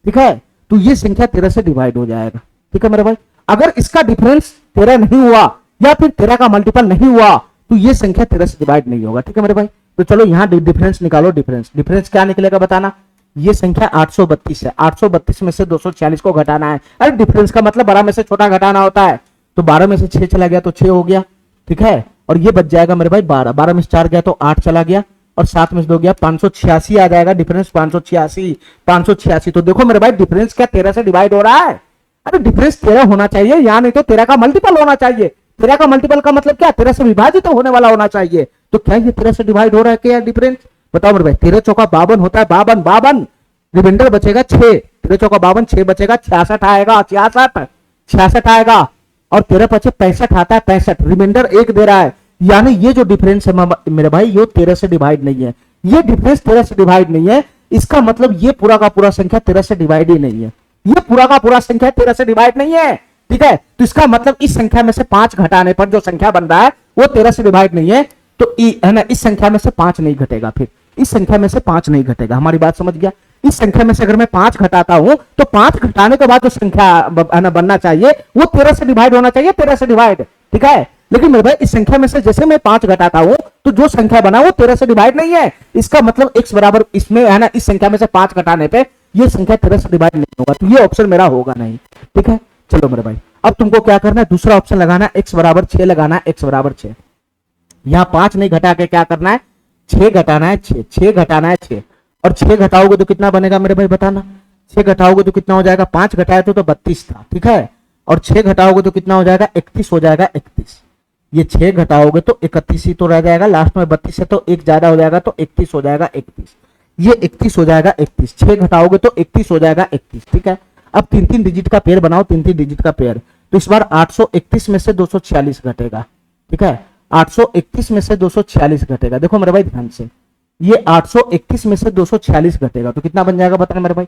ठीक है, तो ये संख्या 13 से डिवाइड हो जाएगा, ठीक है मेरे भाई। अगर इसका डिफरेंस 13 नहीं हुआ या फिर 13 का मल्टीपल नहीं हुआ तो ये संख्या 13 से डिवाइड नहीं होगा, ठीक है मेरे भाई। तो चलो यहां डिफरेंस निकालो, डिफरेंस, डिफरेंस क्या निकलेगा बताना। ये संख्या 832 है, 832 में से 246 को घटाना है। अरे डिफरेंस का मतलब बड़ा में से छोटा घटाना होता है, तो 12 में से 6 चला गया तो 6 हो गया, ठीक है। और ये बच जाएगा मेरे भाई 12, 12 में से 4 गया तो 8 चला गया, और 7 में से 2 गया, 586 आ जाएगा डिफरेंस, 586। तो देखो मेरे भाई डिफरेंस क्या 13 से डिवाइड हो रहा है। अरे डिफरेंस 13 होना चाहिए, या नहीं तो 13 का मल्टीपल होना चाहिए। 13 का मल्टीपल का मतलब क्या, 13 से विभाजित तो होने वाला होना चाहिए। तो क्या ये 13 से डिवाइड हो रहा है क्या डिफरेंस, बताओ मेरे भाई। 13 चौका 52 होता है, 52, रिमाइंडर बचेगा 6, 13 चौका 52, 6 बचेगा, 66 आएगा, 66 आएगा, और 13 पचे 65 आता है, 65, रिमाइंडर 1 दे रहा है। यानी ये जो डिफरेंस है मेरे भाई ये 13 से डिवाइड नहीं है, ये डिफरेंस 13 से डिवाइड नहीं है। इसका मतलब ये पूरा का पूरा संख्या 13 से डिवाइड ही नहीं है, ये पूरा का पूरा संख्या 13 से डिवाइड नहीं है, ठीक है। तो इसका मतलब इस संख्या में से 5 घटाने पर जो संख्या बन रहा है वो 13 से डिवाइड नहीं है, तो है ना, इस संख्या में से 5 नहीं घटेगा, फिर इस संख्या में से 5 नहीं घटेगा। हमारी बात समझ गया। इस संख्या में से अगर मैं 5 घटाता हूं तो 5 घटाने के बाद जो संख्या बनना चाहिए वो 13 से डिवाइड होना चाहिए, 13 से डिवाइड, ठीक है। लेकिन मेरे भाई इस संख्या में से जैसे मैं 5 घटाता हूं तो जो संख्या बना वो 13 से डिवाइड नहीं है। इसका मतलब x बराबर इसमें है ना, इस संख्या में से 5 घटाने पे ये संख्या 13 से डिवाइड नहीं होगा, तो ये ऑप्शन मेरा होगा नहीं, ठीक है। चलो मेरे भाई अब तुमको क्या करना है, दूसरा ऑप्शन लगाना है, x बराबर 6 लगाना है, x बराबर 6। यहां 5 नहीं घटा के क्या करना है, 6 घटाना है, 6 घटाना है 6, और 6 घटाओगे तो कितना बनेगा मेरे भाई बताना। 6 घटाओगे तो कितना हो जाएगा, 5 घटाए तो 32 था, ठीक है, और 6 घटाओगे तो कितना हो जाएगा, 31 हो जाएगा, 31। ये 6 घटाओगे तो 31 ही तो रह जाएगा, लास्ट में 32 है तो 1 ज्यादा हो जाएगा तो 31 हो जाएगा, 31। ये 31 हो जाएगा, 31, 6 घटाओगे तो 31 हो जाएगा, 31, ठीक है। अब 3-3 डिजिट का पेयर बनाओ, 3-3 डिजिट का पेयर, तो इस बार 831 में से 246 घटेगा, ठीक है। 831 में से 246 घटेगा, देखो मेरे भाई ध्यान से, ये 831 में से 246 घटेगा तो कितना बन जाएगा बताना मेरे भाई,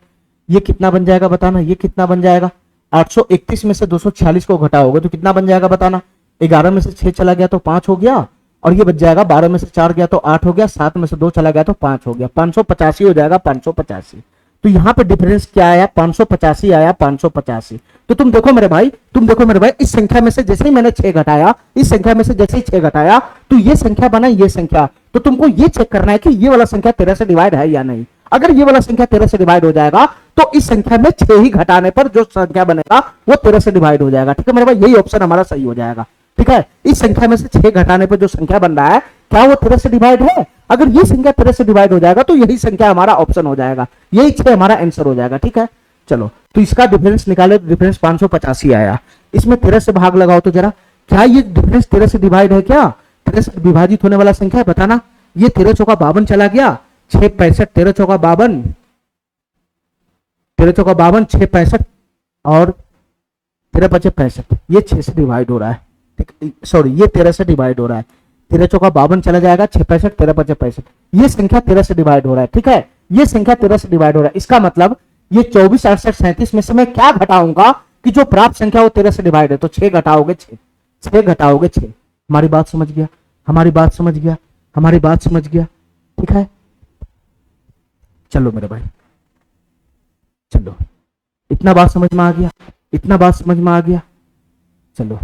ये कितना बन जाएगा बताना, ये कितना बन जाएगा। 831 में से 246 को घटाओगे तो कितना बन जाएगा बताना। 11 में से 6 चला गया तो 5 हो गया, और ये बच जाएगा 12 में से 4 गया तो 8 हो गया, 7 में से 2 चला गया तो 5 हो गया, 585 हो जाएगा, 585। तो यहाँ पे डिफरेंस क्या आया, 585 आया, 585। तो तुम देखो मेरे भाई, इस संख्या में से जैसे ही मैंने 6 घटाया, इस संख्या में से जैसे ही 6 घटाया तो ये संख्या बना, ये संख्या। तो तुमको ये चेक करना है कि ये वाला संख्या 13 से डिवाइड है या नहीं। अगर ये वाला संख्या 13 से डिवाइड हो जाएगा तो इस संख्या में 6 ही घटाने पर जो संख्या बनेगा वो 13 से डिवाइड हो जाएगा, ठीक है मेरे भाई। यही ऑप्शन हमारा सही हो जाएगा। ठीक है, इस संख्या में से 6 घटाने पर जो संख्या बन रहा है क्या वो 13 से डिवाइड है? अगर ये संख्या 13 से डिवाइड हो जाएगा तो यही संख्या हमारा ऑप्शन हो जाएगा, यही 6 हमारा आंसर हो जाएगा। ठीक है, चलो तो इसका डिफरेंस निकाले तो डिफरेंस 585 आया। इसमें 13 से भाग लगाओ तो जरा, क्या ये डिफरेंस 13 से डिवाइड है? क्या 13 से विभाजित होने वाला संख्या है? बताना। ये 13 चौका 52 चला गया, 6 65, 13 चौका 52, 13 चौका 52, 6 65 और 13 पचे 65, ये 6 से डिवाइड हो रहा है। ठीक, सॉरी ये 13 से डिवाइड हो रहा है। 13 चौका 52 चला जाएगा, 6 65, 13 पचे 65, ये संख्या 13 से डिवाइड हो रहा है। ठीक है, ये संख्या 13 से डिवाइड हो रहा है। इसका मतलब ये 24 68 37 में से मैं क्या घटाऊंगा कि जो प्राप्त संख्या वो 13 से डिवाइड है, तो 6 घटाओगे 6 घटाओगे 6। हमारी बात समझ गया? हमारी बात समझ गया? हमारी बात समझ गया? ठीक है, चलो मेरे भाई, चलो इतना बात समझ में आ गया? इतना बात समझ में आ गया? चलो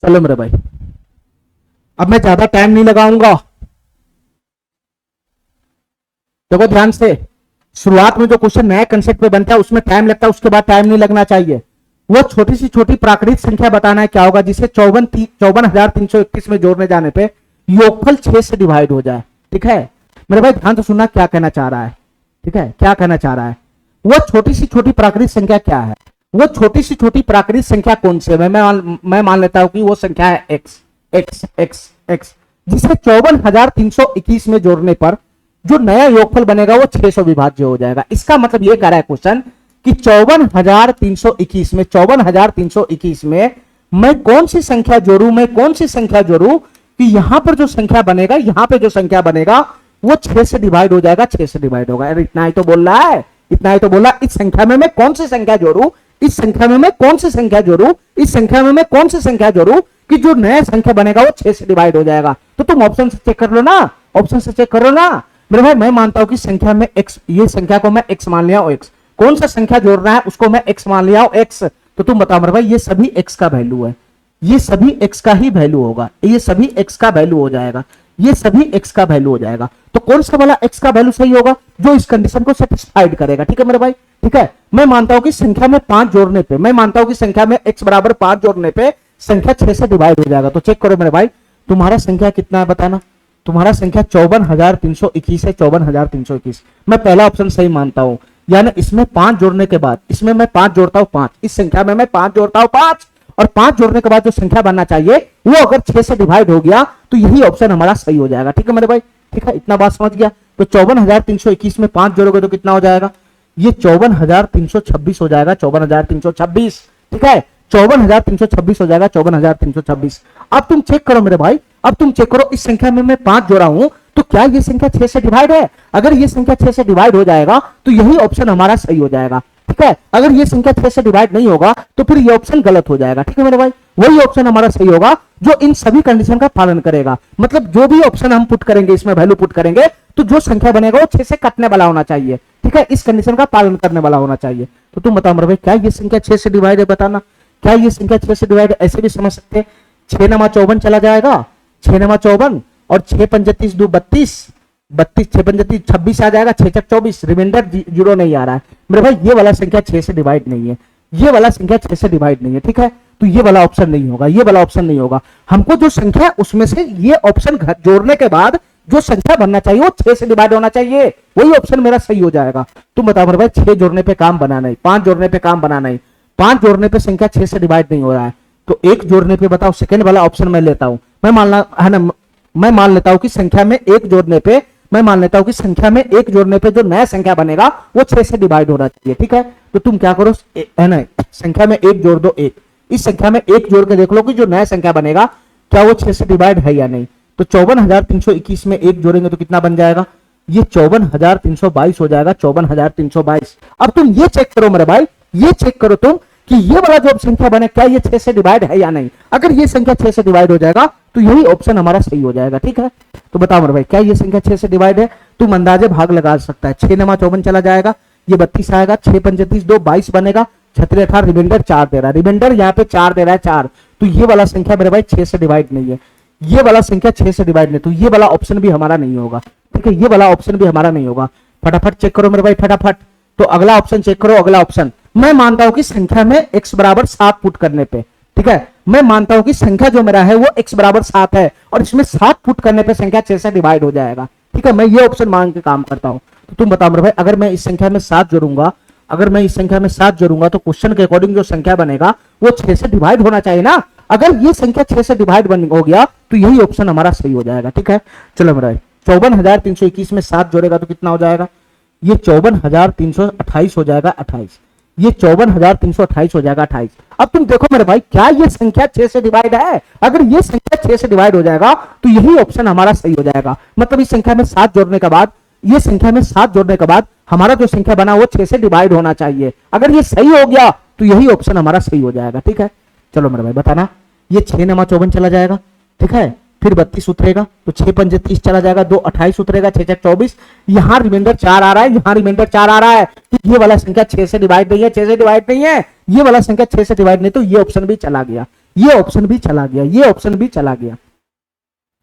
चलो मेरे भाई, अब मैं ज्यादा टाइम नहीं लगाऊंगा। देखो ध्यान से, शुरुआत में जो क्वेश्चन नया कंसेप्ट पे बनता है उसमें टाइम लगता है, उसके बाद टाइम नहीं लगना चाहिए। वो छोटी सी छोटी प्राकृतिक संख्या बताना है क्या होगा जिसे 54,321 में जोड़ने जाने पे योगफल 6 से डिवाइड हो जाए। ठीक है मेरे भाई, ध्यान से सुनना क्या कहना चाह रहा है। ठीक है, क्या कहना चाह रहा है? वो छोटी सी छोटी प्राकृतिक संख्या क्या है? वो छोटी सी छोटी प्राकृतिक संख्या कौन सी है? मैं मान लेता हूं कि वो संख्या है एक्स एक्स एक्स एक्स, जिसे 54,321 में जोड़ने पर जो नया योगफल बनेगा वो 600 विभाज्य हो जाएगा। इसका मतलब ये कह रहा है क्वेश्चन कि 54,321 में 54,321 में मैं कौन सी संख्या जोड़ू, मैं कौन सी संख्या जोड़ू कि यहां पर जो संख्या बनेगा, यहां पे जो संख्या बनेगा वो 6 से डिवाइड हो जाएगा, 6 से डिवाइड होगा। अरे इतना ही तो बोल रहा है, इतना ही तो बोला। इस संख्या में मैं कौन सी संख्या जोड़ू, इस संख्या में मैं कौन सी संख्या जोड़ू, इस संख्या में मैं कौन सी संख्या जोड़ू कि जो नया संख्या बनेगा वो 6 से डिवाइड हो जाएगा। तो तुम ऑप्शन से चेक कर लो ना, ऑप्शन से चेक करो ना मेरे भाई। मैं मानता हूं कि संख्या में x, ये संख्या को मैं x मान लिया हूं, x कौन सा संख्या जोड़ना है उसको मैं x मान लिया हूं, x। तो तुम बताओ मेरे भाई, ये सभी x का वैल्यू है, ये सभी x का ही वैल्यू होगा, ये सभी x का वैल्यू हो जाएगा, ये सभी x का वैल्यू हो जाएगा। तो कौन सा वाला x का वैल्यू सही होगा जो इस कंडीशन को सेटिस्फाइड करेगा? ठीक है मेरे भाई, ठीक है। मैं मानता हूं कि संख्या में 5 जोड़ने पे, मैं मानता हूं कि संख्या में x बराबर 5 जोड़ने पे संख्या 6 से डिवाइड हो जाएगा। तो चेक करो मेरे भाई, तुम्हारा संख्या कितना है बताना? तुम्हारा संख्या 54,321 है, 54,321। मैं पहला ऑप्शन सही मानता हूं, यानी इसमें 5 जोड़ने के बाद, इसमें मैं 5 जोड़ता हूं 5, इस संख्या में मैं 5 जोड़ता हूं 5, और 5 जोड़ने के बाद जो संख्या बनना चाहिए वो अगर 6 से डिवाइड हो गया तो यही ऑप्शन हमारा सही हो जाएगा। ठीक है मेरे भाई, ठीक है, इतना बात समझ गया? तो 54,321 में 5 जोड़ोगे तो कितना हो जाएगा? ये 54,326 हो जाएगा, 54,326। ठीक है, 54,326 हो जाएगा, 54,326। अब तुम चेक करो मेरे भाई, अब तुम चेक करो, इस संख्या में मैं 5 जोड़ा हूं तो क्या ये संख्या 6 से डिवाइड है? अगर ये संख्या 6 से डिवाइड हो जाएगा तो यही ऑप्शन हमारा सही हो जाएगा। ठीक है, अगर ये संख्या 6 से डिवाइड नहीं होगा तो फिर ये ऑप्शन गलत हो जाएगा। ठीक है मेरे भाई, वही ऑप्शन हमारा सही होगा जो इन सभी कंडीशन का पालन करेगा। मतलब जो भी ऑप्शन हम पुट करेंगे, इसमें वैल्यू पुट करेंगे, तो जो संख्या बनेगा वो 6 से कटने वाला होना चाहिए। ठीक है, इस कंडीशन का पालन करने वाला होना चाहिए। तो तुम बताओ मेरे भाई, क्या ये संख्या 6 से डिवाइड है? बताना, क्या ये संख्या 6 से डिवाइड? ऐसे भी समझ सकते हैं, 6 नमा 54 चला जाएगा, 6 नमा 54 और 6 पंजतीस 2 32, 32 6 पंजतीस 26 आ जाएगा, 6 चक 24, रिमाइंडर 0 नहीं आ रहा है मेरे भाई। ये वाला संख्या 6 से डिवाइड नहीं है, ये वाला संख्या 6 से डिवाइड नहीं है। ठीक है, तो ये वाला ऑप्शन नहीं होगा, ये वाला ऑप्शन नहीं होगा। हमको जो संख्या उसमें से ये ऑप्शन जोड़ने के बाद जो संख्या बनना चाहिए वो 6 से डिवाइड होना चाहिए, वही ऑप्शन मेरा सही हो जाएगा। तुम बताओ मेरे भाई, 6 जोड़ने पे काम बना नहीं, 5 जोड़ने पे काम बना नहीं, 5 जोड़ने पे संख्या 6 से डिवाइड नहीं हो रहा है, तो 1 जोड़ने पे बताओ, सेकंड वाला ऑप्शन मैं लेता हूं। मैं मानना है ना, मैं मान लेता हूं कि संख्या में 1 जोड़ने पे, मैं मान लेता हूं कि संख्या में 1 जोड़ने पे जो नया संख्या बनेगा वो 6 से डिवाइड होना चाहिए। ठीक है, तो तुम क्या करो, है ना, संख्या में 1 जोड़ दो, 1, इस संख्या में 1 जोड़ के देख लो कि जो नया संख्या बनेगा क्या वो 6 से डिवाइड है या नहीं। तो 54,321 में 1 जोड़ेंगे तो कितना बन जाएगा? ये 54,322 हो जाएगा, 54,322। अब तुम ये चेक करो मेरे भाई, ये चेक करो तुम कि ये वाला जो संख्या बने क्या ये 6 से डिवाइड है या नहीं। अगर ये संख्या 6 से डिवाइड हो जाएगा तो यही ऑप्शन हमारा सही हो जाएगा। ठीक है, तो बताओ मेरे भाई, क्या ये संख्या 6 से डिवाइड है? तुम अंदाजे भाग लगा सकता है, 6 नमा 54 चला जाएगा, ये 32 आएगा, 6 पंजतीस 2 22 बनेगा, क्षत्रिय था, रिमाइंडर 4 दे रहा है, रिमाइंडर यहाँ पे 4 दे रहा है 4, तो ये वाला संख्या मेरे भाई 6 से डिवाइड नहीं है, ये वाला संख्या 6 से डिवाइड नहीं, तो ये वाला ऑप्शन भी हमारा नहीं होगा। ठीक है, ये वाला ऑप्शन भी हमारा नहीं होगा। फटाफट चेक करो मेरे भाई, फटाफट। तो अगला ऑप्शन चेक करो, अगला ऑप्शन मैं मानता हूं कि संख्या में x बराबर 7 पुट करने पे, ठीक है, मैं मानता हूं कि संख्या जो मेरा है वो x बराबर 7 है और इसमें 7 पुट करने पे संख्या 6 से डिवाइड हो जाएगा। ठीक है, मैं ये ऑप्शन मान के काम करता हूं। तो तुम बताओ मेरे भाई, अगर मैं इस संख्या में 7 जोड़ूंगा, अगर मैं इस संख्या में 7 जोड़ूंगा तो क्वेश्चन के अकॉर्डिंग जो संख्या बनेगा वो 6 से डिवाइड होना चाहिए ना। अगर ये संख्या 6 से डिवाइड हो गया तो यही ऑप्शन हमारा सही हो जाएगा। ठीक है, चलो मेरा 54,321 में 7 जोड़ेगा तो कितना हो जाएगा, ये 54,328 हो जाएगा 28, ये 54,328 हो जाएगा 28। अब तुम देखो मेरे भाई, क्या ये संख्या 6 से डिवाइड है? अगर ये संख्या 6 से डिवाइड हो जाएगा तो यही ऑप्शन हमारा सही हो जाएगा। मतलब इस संख्या में 7 जोड़ने के बाद, ये संख्या में 7 जोड़ने के बाद हमारा जो संख्या बना वो 6 से डिवाइड होना चाहिए। अगर ये सही हो गया तो यही ऑप्शन हमारा सही हो जाएगा। ठीक है, चलो मेरे भाई बताना, ये 6 नमा 54 चला जाएगा। ठीक है, फिर 32 उतरेगा तो 6 पंजे 30 चला जाएगा, 2 28 उतरेगा, 6 6 24, यहां रिमाइंडर 4 आ रहा है, यहां रिमाइंडर 4 आ रहा है, तो ये वाला संख्या 6 से डिवाइड नहीं है, 6 से डिवाइड नहीं है, ये वाला संख्या 6 से डिवाइड नहीं, तो ये ऑप्शन भी चला गया, ये ऑप्शन भी चला गया, ये ऑप्शन भी चला गया।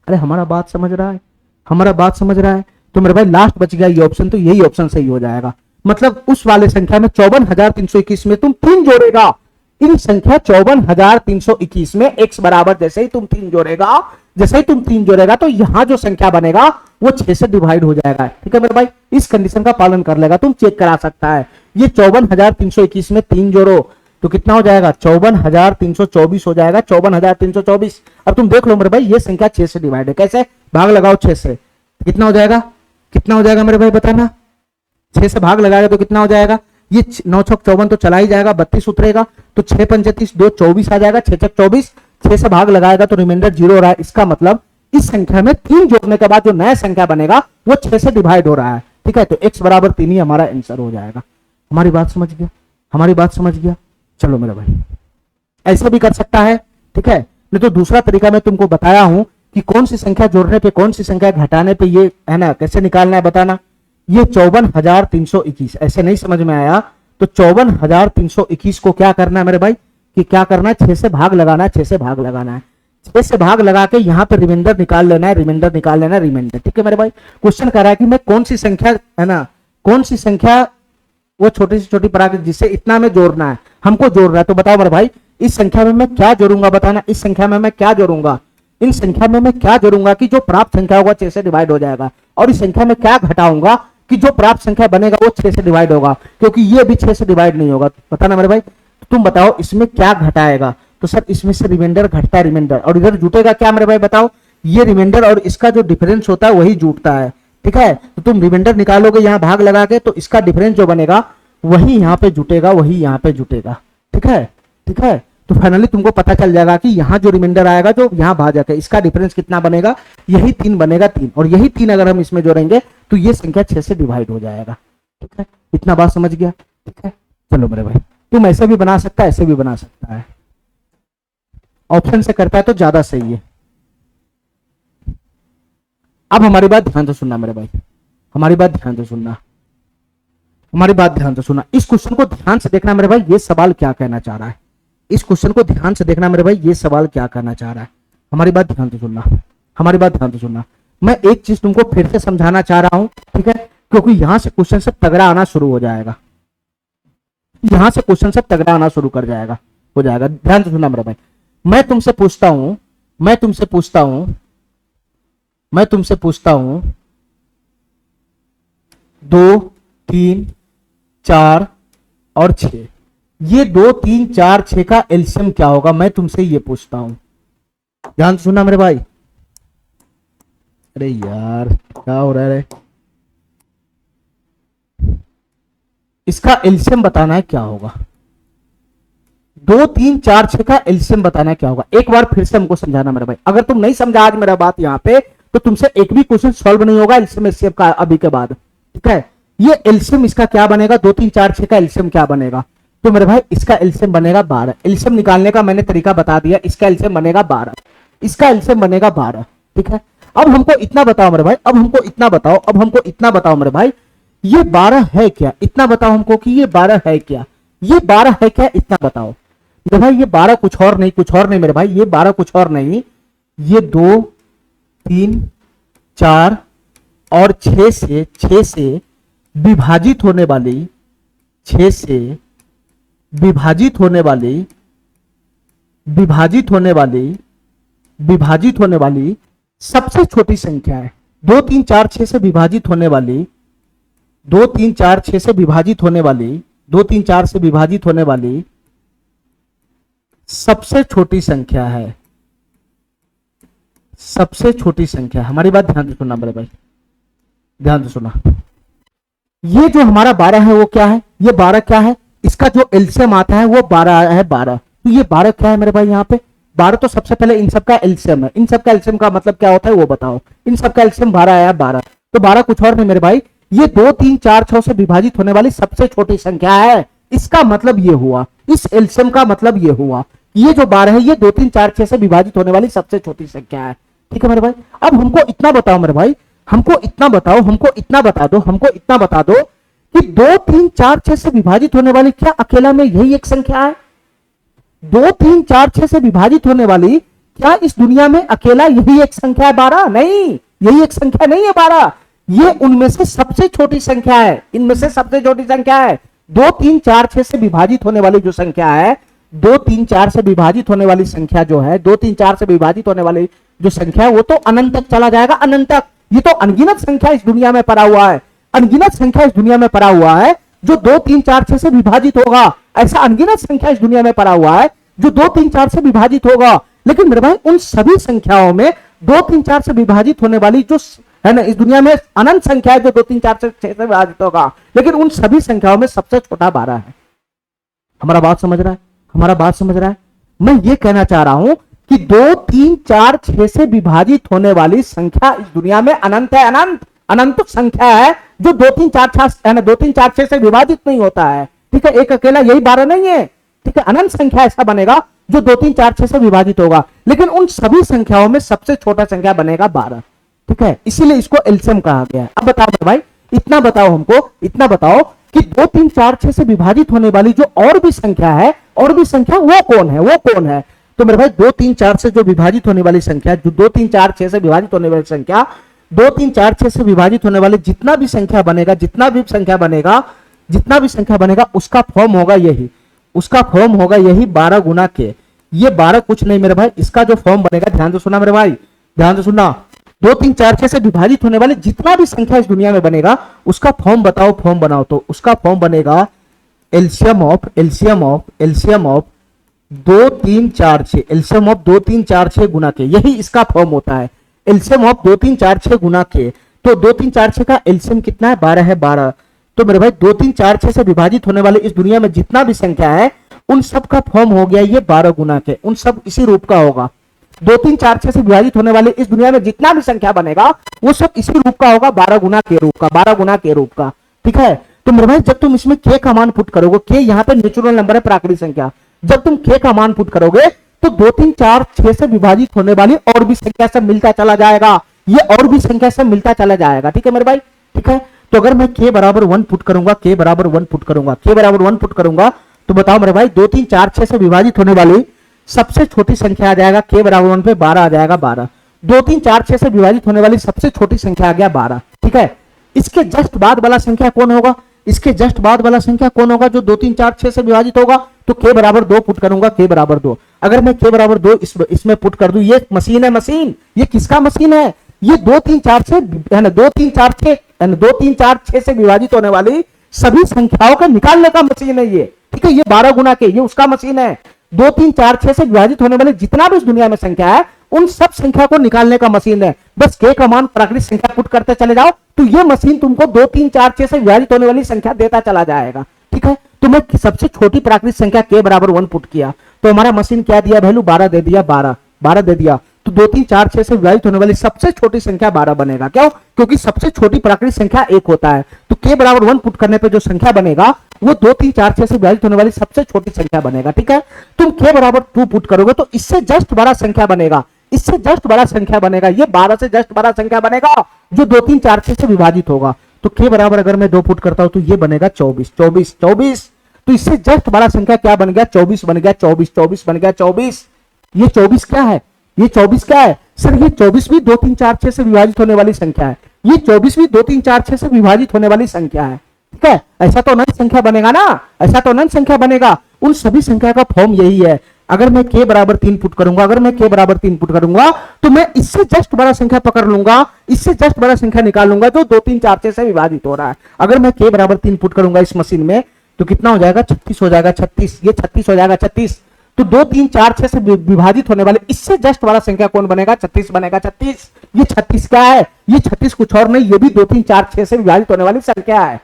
अरे हमारा बात समझ रहा है, हमारा बात समझ रहा है? तो मेरे भाई लास्ट बच गया ये ऑप्शन, तो यही ऑप्शन सही हो जाएगा। मतलब उस वाले संख्या में 54,321 में तुम 3 जोड़ेगा, इन संख्या 54,321 में x बराबर जैसे ही तुम 3 जोड़ेगा, जैसे ही तुम 3 जोड़ेगा तो यहां जो संख्या बनेगा वो 6 से डिवाइड हो जाएगा। ठीक है मेरे भाई, इस कंडीशन का पालन कर लेगा, तुम चेक करा सकता है। ये 54,321 में 3 जोड़ो तो कितना हो जाएगा, 54,324 हो जाएगा, 54,324। अब तुम देख लो मेरे भाई, ये संख्या 6 से डिवाइड है, कैसे? भाग लगाओ 6 से, कितना हो जाएगा, कितना हो जाएगा मेरे भाई बताना? 6 से भाग लगाएगा तो कितना हो जाएगा, ये 9 6 54 तो चला ही जाएगा, 32 उतरेगा तो 6 पंजे 30, 2 24 आ जाएगा, 6 6 24, 6 से भाग लगाएगा तो रिमाइंडर 0 हो रहा है। इसका मतलब इस संख्या में 3 जोड़ने के बाद जो नया संख्या बनेगा वो 6 से डिवाइड हो रहा है। ठीक है, तो x बराबर 3 ही हमारा आंसर हो जाएगा। हमारी बात समझ गया, हमारी बात समझ गया? चलो मेरे भाई, ऐसे भी कर सकता है। ठीक है, नहीं तो दूसरा तरीका मैं तुमको बताया हूं कि कौन सी संख्या जोड़ने पे कौन सी संख्या घटाने पे, ये है ना, कैसे निकालना है बताना। ये 54,321 ऐसे नहीं समझ में आया तो 54,321 को क्या करना है मेरे भाई, कि क्या करना है, 6 से भाग लगाना है, 6 से भाग लगाना है, 6 से भाग लगा के यहाँ पे रिमाइंडर निकाल लेना है, रिमाइंडर निकाल लेना है, रिमाइंडर। ठीक है मेरे भाई, क्वेश्चन कह रहा है कि मैं कौन सी संख्या, है ना, कौन सी संख्या वो छोटी से छोटी पराग जिससे इतना में जोड़ना है, हमको जोड़ रहा है। तो बताओ मेरे भाई, इस संख्या में मैं क्या जोड़ूंगा बताना, इस संख्या में मैं क्या जोड़ूंगा, इन संख्या में मैं क्या जोड़ूंगा कि जो प्राप्त संख्या होगा 6 से डिवाइड हो जाएगा, और इस संख्या में क्या घटाऊंगा कि जो प्राप्त संख्या बनेगा वो 6 से डिवाइड होगा, क्योंकि ये भी 6 से डिवाइड नहीं होगा। बताना मेरे भाई, तो तुम बताओ इसमें क्या घटाएगा? तो सर इसमें से रिमाइंडर घटता है, रिमाइंडर, और इधर जुटेगा क्या मेरे भाई बताओ, ये रिमाइंडर और इसका जो डिफरेंस होता है वही जुटता है। ठीक है, तो तुम रिमाइंडर निकालोगे यहाँ भाग लगा के, तो इसका डिफरेंस जो बनेगा वही यहाँ पे जुटेगा, वही यहाँ पे जुटेगा। ठीक है, ठीक है, तो फाइनली तुमको पता चल जाएगा कि यहाँ जो रिमाइंडर आएगा, जो यहाँ भाजक है, इसका डिफरेंस कितना बनेगा, यही 3 बनेगा, 3, और यही 3 अगर हम इसमें जोड़ेंगे तो ये संख्या 6 से डिवाइड हो जाएगा। ठीक है, इतना बात समझ गया? ठीक है, चलो मेरे भाई, तुम ऐसे भी बना सकता है, ऐसे भी बना सकता है, ऑप्शन से करता है तो ज्यादा सही है। अब हमारी बात ध्यान से सुनना मेरे भाई, हमारी बात ध्यान से सुनना, हमारी बात ध्यान से सुनना। इस क्वेश्चन को ध्यान से देखना मेरे भाई, ये सवाल क्या कहना चाह रहा है, इस क्वेश्चन को ध्यान से देखना मेरे भाई, ये सवाल क्या कहना चाह रहा है। हमारी बात ध्यान से सुनना, हमारी बात ध्यान से सुनना। मैं एक चीज तुमको फिर से समझाना चाह रहा हूं, ठीक है, क्योंकि यहां से क्वेश्चन सब तगड़ा आना शुरू हो जाएगा, यहां से क्वेश्चन सब तगड़ा आना शुरू कर जाएगा, हो जाएगा। ध्यान से सुनना मेरे भाई, मैं तुमसे पूछता हूं, मैं तुमसे पूछता हूं, मैं तुमसे पूछता हूं 2 3 4 और 6, ये 2 3 4 6 का एलसीएम क्या होगा, मैं तुमसे ये पूछता हूं। ध्यान सुनना मेरे भाई। अरे यार क्या हो रहा है, इसका एलसीएम बताना है क्या होगा, 2 3 4 6 का एलसीएम बताना है क्या होगा। एक बार फिर से हमको समझाना मेरे भाई, अगर तुम नहीं समझा आज मेरा बात यहाँ पे, तो तुमसे एक भी क्वेश्चन सॉल्व नहीं होगा एलसीएम एचसीएफ का अभी के बाद। ठीक है, ये एलसीएम इसका क्या बनेगा, 2 3 4 6 का एलसीएम क्या बनेगा, तो मेरे भाई इसका एलसीएम बनेगा 12। एलसीएम निकालने का मैंने तरीका बता दिया, इसका एलसीएम बनेगा 12, इसका एलसीएम बनेगा 12। ठीक है, अब हमको इतना बताओ मेरे भाई, अब हमको इतना बताओ, अब हमको इतना बताओ मेरे भाई, ये 12 है क्या, इतना बताओ हमको कि ये 12 है क्या, ये 12 है क्या, इतना बताओ मेरे भाई। ये 12 कुछ और नहीं, कुछ और नहीं मेरे भाई, ये 12 कुछ और नहीं, ये 2 3 4 और 6 से विभाजित होने वाली, 6 से विभाजित होने वाली, विभाजित होने वाली सबसे छोटी संख्या है। 2 3 4 6 से विभाजित होने वाली, 2 3 4 6 से विभाजित होने वाली, 2 3 4 से विभाजित होने वाली सबसे छोटी संख्या है, सबसे छोटी संख्या। हमारी बात ध्यान से सुनना मेरे भाई, ध्यान से सुना। ये जो हमारा 12 है वो क्या है, ये 12 क्या है, इसका जो एलसीएम आता है वो 12 है, 12। तो ये 12 क्या है मेरे भाई, यहाँ पे 12 तो सबसे पहले इन सब का एलसीएम है। इन सब का एलसीएम का मतलब क्या होता है वो बताओ। इन सब का एलसीएम 12 आया, 12। तो 12 कुछ और नहीं मेरे भाई, ये 2 3 4 6 से विभाजित होने वाली सबसे छोटी संख्या है। इसका मतलब ये हुआ, इस एलसीएम का मतलब ये हुआ, ये जो 12 है ये 2 3 4 6 से विभाजित होने वाली सबसे छोटी संख्या है। ठीक है मेरे भाई। अब हमको इतना बताओ मेरे भाई, हमको इतना बताओ, हमको इतना बता दो, हमको इतना बता दो कि 2 3 4 6 से विभाजित होने वाली क्या अकेला में यही एक संख्या है? 2 3 4 6 से विभाजित होने वाली क्या इस दुनिया में अकेला यही एक संख्या है 12? नहीं, यही एक संख्या नहीं है 12। ये उनमें से सबसे छोटी संख्या है, इनमें से सबसे छोटी संख्या है। 2 3 4 6 से विभाजित होने वाली जो संख्या है, 2 3 4 से विभाजित होने वाली संख्या जो है, 2 3 4 से विभाजित होने वाली जो संख्या है वो तो अनंत तक चला जाएगा, अनंत तक। ये तो अनगिनत संख्या इस दुनिया में पड़ा हुआ है, अनगिनत संख्या इस दुनिया में पड़ा हुआ है जो 2 3 4 6 से विभाजित होगा। ऐसा अनगिनत संख्या इस दुनिया में पड़ा हुआ है जो 2 3 4 से विभाजित होगा। लेकिन मेरे भाई उन सभी संख्याओं में 2 3 4 से विभाजित होने वाली जो है ना, इस दुनिया में अनंत संख्या है जो 2 3 4 से 6 से विभाजित होगा, लेकिन उन सभी संख्याओं में सबसे छोटा 12 है। हमारा बात समझ रहा है, हमारा बात समझ रहा है। मैं ये कहना चाह रहा हूं कि 2 3 4 6 से विभाजित होने वाली संख्या इस दुनिया में अनंत है, अनंत अनंत संख्या है जो 2 3 4 6 है ना, 2 3 4 6 से विभाजित नहीं होता है। ठीक है, एक अकेला यही 12 नहीं है। ठीक है, अनंत संख्या ऐसा बनेगा जो 2 3 4 6 से विभाजित होगा, लेकिन उन सभी संख्याओं में सबसे छोटा संख्या बनेगा 12। ठीक है, इसीलिए इसको एलसीएम कहा गया है। अब बताओ भाई, इतना बताओ हमको, इतना बताओ कि 2 3 4 6 से विभाजित होने वाली जो और भी संख्या है, और भी संख्या वो कौन है, वो कौन है? तो मेरे भाई 2 3 4 से जो विभाजित होने वाली संख्या, जो 2 3 4 6 से विभाजित होने वाली संख्या, 2 3 4 6 से विभाजित होने वाली जितना भी संख्या बनेगा, जितना भी संख्या बनेगा, जितना भी संख्या बनेगा, उसका फॉर्म होगा यही, उसका फॉर्म होगा यही 12 गुना के। ये 12 कुछ नहीं मेरे भाई, इसका जो फॉर्म बनेगा, ध्यान से सुनना मेरे भाई, ध्यान से सुनना। 2 3 4 6 से विभाजित होने वाले जितना भी संख्या इस दुनिया में बनेगा, उसका फॉर्म बताओ, फॉर्म बनाओ। तो उसका फॉर्म बनेगा एलसीएम ऑफ 2 3 4 6, एलसीएम ऑफ 2 3 4 6 गुना के, यही इसका फॉर्म होता है। एलसीएम ऑफ 2 3 4 6 गुना के। तो 2 3 4 6 का एलसीएम कितना है? 12 है, 12। तो मेरे भाई 2 3 4 6 से विभाजित होने वाले इस दुनिया में जितना भी संख्या है, उन सब का फॉर्म हो गया ये 12 गुना के, उन सब इसी रूप का होगा। 2 3 4 6 से विभाजित होने वाले इस दुनिया में जितना भी संख्या बनेगा, वो सब इसी रूप का होगा, 12 गुना के रूप का, 12 गुना के रूप का। ठीक है, तो मेरे भाई जब तुम इसमें के का मान पुट करोगे, के यहाँ पे नेचुरल नंबर है, प्राकृतिक संख्या, जब तुम के का मान पुट करोगे तो 2 3 4 6 से विभाजित होने वाली और भी संख्या से मिलता चला जाएगा, ये और भी संख्या से मिलता चला जाएगा। ठीक है मेरे भाई, ठीक है। तो अगर मैं के बराबर 1 पुट करूंगा, के बराबर 1 पुट करूंगा, के बराबर 1 पुट करूंगा, तो बताओ मेरे भाई 2 3 4 6 से विभाजित होने वाली सबसे छोटी संख्या आ जाएगा के बराबर 1 पे 12 आ जाएगा, 12। 2 3 4 6 से विभाजित होने वाली सबसे छोटी संख्या आ गया 12। ठीक है, इसके जस्ट बाद वाला संख्या कौन होगा? इसके जस्ट बाद वाला संख्या कौन होगा जो 2 3 4 6 से विभाजित होगा? तो के बराबर 2 पुट करूंगा, के बराबर 2। अगर मैं के बराबर 2 इसमें पुट कर दूं, ये मशीन है, मशीन, ये किसका मशीन है? ये 2 3 4 से है ना, 2 3 4 6 है ना, 2 3 4 6 से विभाजित होने वाली सभी संख्याओं का निकालने का मशीन है ये। ठीक है, ये 12 गुना के, ये उसका मशीन है। 2 3 4 6 से विभाजित होने वाले जितना भी इस दुनिया में संख्या है, उन सब संख्या को निकालने का मशीन है। बस के का मान प्राकृतिक संख्या पुट करते चले जाओ, तो ये मशीन तुमको 2 3 4 6 से विभाजित होने वाली संख्या देता चला जाएगा। ठीक है, तो मैं सबसे छोटी प्राकृतिक संख्या के बराबर 1 पुट किया, तो हमारा मशीन क्या दिया वैल्यू? 12 दे दिया, 12 दे दिया। तो 2 3 4 6 से विभाजित होने वाली सबसे छोटी संख्या 12 बनेगा। क्यों? क्योंकि सबसे छोटी प्राकृतिक संख्या 1 होता है। तो के बराबर 1 पुट करने पे जो संख्या बनेगा वो 2 3 4 6 से विभाजित होने वाली सबसे छोटी संख्या बनेगा। ठीक है, तुम के बराबर 2 पुट करोगे तो इससे जस्ट बड़ा संख्या बनेगा, इससे जस्ट बड़ा संख्या बनेगा, ये 12 से जस्ट बड़ा संख्या बनेगा जो 2 3 4 6 से विभाजित होगा। तो के बराबर अगर मैं 2 पुट करता हूं तो ये बनेगा 24, 24, 24। तो इससे जस्ट बड़ा संख्या क्या बन गया? 24 बन गया। 24 बन गया। 24 ये 24 क्या है? ये 24 क्या है सर? ये 24 भी 2 3 4 6 से विभाजित होने वाली संख्या है। ये 24 भी 2 3 4 6 से विभाजित होने वाली संख्या है। ठीक है, ऐसा तो अनंत संख्या बनेगा ना, ऐसा तो अनंत संख्या बनेगा। उन सभी संख्या का फॉर्म यही है। अगर मैं k बराबर 3 पुट करूंगा, अगर मैं k बराबर 3 पुट करूंगा तो मैं इससे जस्ट बड़ा संख्या पकड़ लूंगा, इससे जस्ट बड़ा संख्या निकाल लूंगा जो 2 3 4 6 से विभाजित हो रहा है। अगर मैं k बराबर 3 पुट करूंगा इस मशीन में तो कितना हो जाएगा? 36 हो जाएगा। 36 ये 36 हो जाएगा। 36 तो 2 3 4 6 से विभाजित होने वाले इससे जस्ट बड़ा संख्या कौन बनेगा? 36 बनेगा। 36 ये 36 क्या है? ये 36 कुछ और नहीं, ये भी 2 3 4 6 से विभाजित होने वाली संख्या है।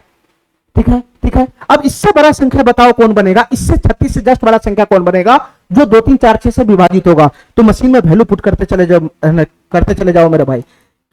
ठीक है, ठीक है। अब इससे बड़ा संख्या बताओ कौन बनेगा? इससे 36 से जस्ट बड़ा संख्या कौन बनेगा जो 2 3 4 6 से विभाजित होगा? तो मशीन में वैल्यू पुट करते चले जाओ मेरे भाई।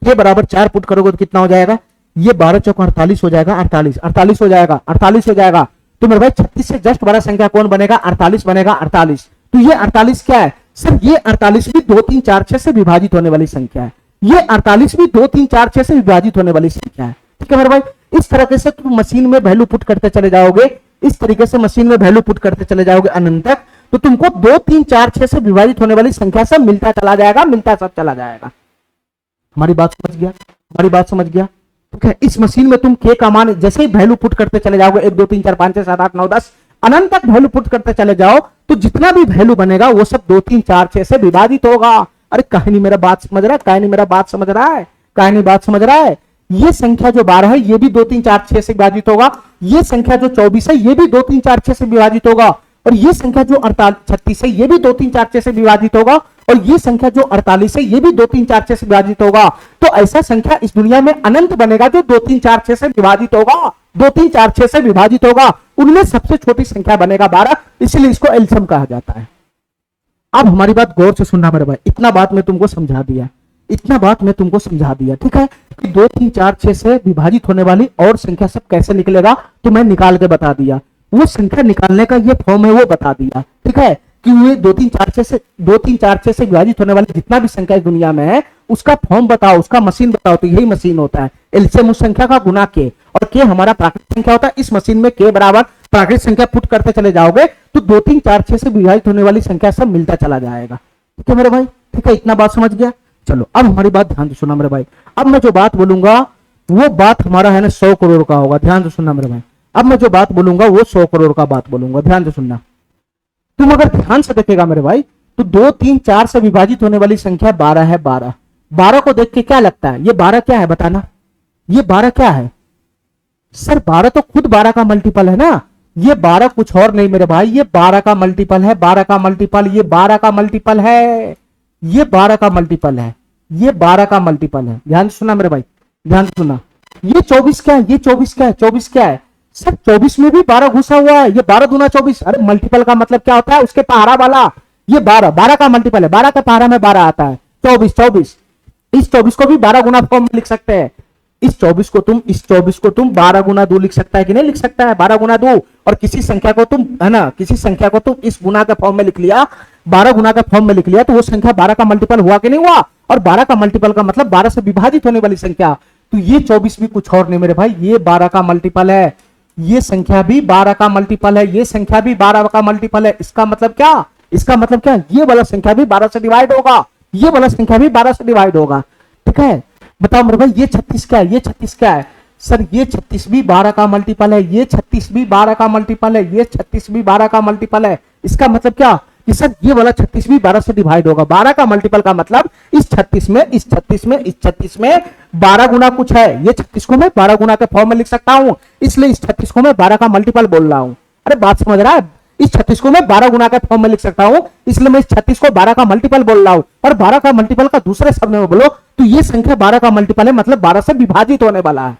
ये बराबर 4 पुट करोगे तो कितना हो जाएगा? ये 12 चौक 48 हो जाएगा। 48 हो जाएगा। 48 हो जाएगा। तो मेरे भाई 36 से जस्ट बड़ा संख्या कौन बनेगा? 48 बनेगा। 48 तो ये 48 क्या है सर? ये 48 भी 2 3 4 6 से विभाजित होने वाली संख्या है। ये 48 भी 2 3 4 6 से विभाजित होने वाली संख्या है। ठीक है मेरे भाई, इस तरीके से तुम मशीन में वैल्यू पुट करते चले जाओगे, इस तरीके से मशीन में वैल्यू पुट करते चले जाओगे अनंत तक, तो तुमको 2 3 4 6 से विभाजित होने वाली संख्या सब मिलता चला जाएगा, मिलता सब चला जाएगा। हमारी बात समझ गया? हमारी बात समझ गया? ठीक है, इस मशीन में तुम k का मान जैसे ही वैल्यू पुट करते चले जाओगे 1 2 3 4 5 6 7 8 9 10 अनंत तक वैल्यू पुट करते चले जाओ तो जितना भी वैल्यू बनेगा वो सब 2 3 4 6 से विभाजित होगा। अरे काहे नहीं मेरा बात समझ रहा है? काहे नहीं मेरा बात समझ रहा है? काहे नहीं बात समझ रहा है? ये संख्या जो 12 है ये भी 2 3 4 6 से विभाजित होगा। ये संख्या जो 24 है ये भी 2 3 4 6 से विभाजित होगा। और ये संख्या जो 36 है ये भी 2 3 4 6 से विभाजित होगा। और ये संख्या जो 48 है ये भी 2 3 4 6 से विभाजित होगा। तो ऐसा संख्या इस दुनिया में अनंत बनेगा जो 2 3 4 6 से विभाजित होगा। 2 3 4 6 से विभाजित होगा, उनमें सबसे छोटी संख्या बनेगा 12, इसलिए इसको एलसीएम कहा जाता है। अब हमारी बात गौर से सुनना मेरे भाई, इतना बात मैं तुमको समझा दिया, इतना बात मैं तुमको समझा दिया। ठीक है, कि 2 3 4 6 से विभाजित होने वाली और संख्या सब कैसे निकलेगा तो मैं निकाल के बता दिया। वो संख्या निकालने का ये फॉर्म है वो बता दिया। ठीक है, कि ये 2 3 4 6 से विभाजित होने वाली जितना भी संख्या दुनिया में है उसका फॉर्म बताओ, उसका मशीन बताओ, तो यही मशीन होता है। एलसीएम उस संख्या का गुना के, और के हमारा प्राकृतिक संख्या होता है। इस मशीन में के बराबर प्राकृतिक संख्या पुट करते चले जाओगे तो 2 3 4 6 से विभाजित होने वाली संख्या सब मिलता चला जाएगा। ठीक है मेरे भाई, ठीक है, इतना बात समझ गया। चलो अब हमारी बात ध्यान से सुना मेरे भाई। अब मैं जो बात बोलूंगा वो बात हमारा है ना 100 करोड़ का होगा। ध्यान से सुनना मेरे भाई। अब मैं जो बात बोलूंगा वो 100 करोड़ का बात बोलूंगा। ध्यान से सुनना। तुम अगर ध्यान से देखेगा मेरे भाई तो 2 3 4 से विभाजित होने वाली संख्या 12 है। 12 को देख के क्या लगता है? ये 12 क्या है बताना? ये 12 क्या है सर? 12 तो खुद 12 का मल्टीपल है ना। ये 12 कुछ और नहीं मेरे भाई, ये 12 का मल्टीपल है। 12 का मल्टीपल, ये 12 का मल्टीपल है। ये 12 का मल्टीपल है। ये 12 का मल्टीपल है। ध्यान से सुना मेरे भाई, ध्यान से सुना। ये 24 क्या है? ये 24 क्या है? 24 क्या है सर? 24 में भी 12 घुसा हुआ है। ये 12 दूना 24। अरे मल्टीपल का मतलब क्या होता है? उसके पहाड़ा वाला। ये 12 का मल्टीपल है। 12 का पहाड़ा में 12 आता है। 24। इस 24 को भी 12 गुना फॉर्म में लिख सकते हैं। इस 24 को तुम 12 गुना 2 लिख सकता है कि नहीं लिख सकता है? 12 गुना 2। और किसी संख्या को तुम है ना, किसी संख्या को तुम इस गुना के फॉर्म में लिख लिया, 12 गुना के फॉर्म में लिख लिया, तो वो संख्या 12 का मल्टीपल हुआ कि नहीं हुआ? और 12 का मल्टीपल का मतलब 12 से विभाजित होने वाली संख्या। तो ये 24 भी कुछ और नहीं मेरे भाई, ये 12 का मल्टीपल है। ये संख्या भी 12 का मल्टीपल है। ये संख्या भी 12 का मल्टीपल है। इसका मतलब क्या? इसका मतलब क्या? ये वाला संख्या भी 12 से डिवाइड होगा। ये वाला संख्या भी 12 से डिवाइड होगा। ठीक है, बताओ मेरे भाई ये 36 क्या है? ये 36 क्या है सर? ये 36 भी 12 का मल्टीपल है। ये 36 भी 12 का मल्टीपल है। ये 36 भी 12 का मल्टीपल है। इसका मतलब क्या कि सर ये वाला 36 भी 12 से डिवाइड होगा। 12 का मल्टीपल का मतलब इस 36 में, इस 36 में, इस 36 में 12 गुना कुछ है। ये 36 को मैं 12 गुना के फॉर्म में लिख सकता हूं, इसलिए इस 36 को मैं 12 का मल्टीपल बोल रहा हूं। अरे बात समझ रहा है? इस 36 को मैं 12 गुना के फॉर्म में लिख सकता हूं, इसलिए मैं इस 36 को 12 का मल्टीपल बोल रहा हूं। और 12 का मल्टीपल का दूसरे शब्द में बोलो तो ये संख्या 12 का मल्टीपल है, मतलब 12 से विभाजित होने वाला है।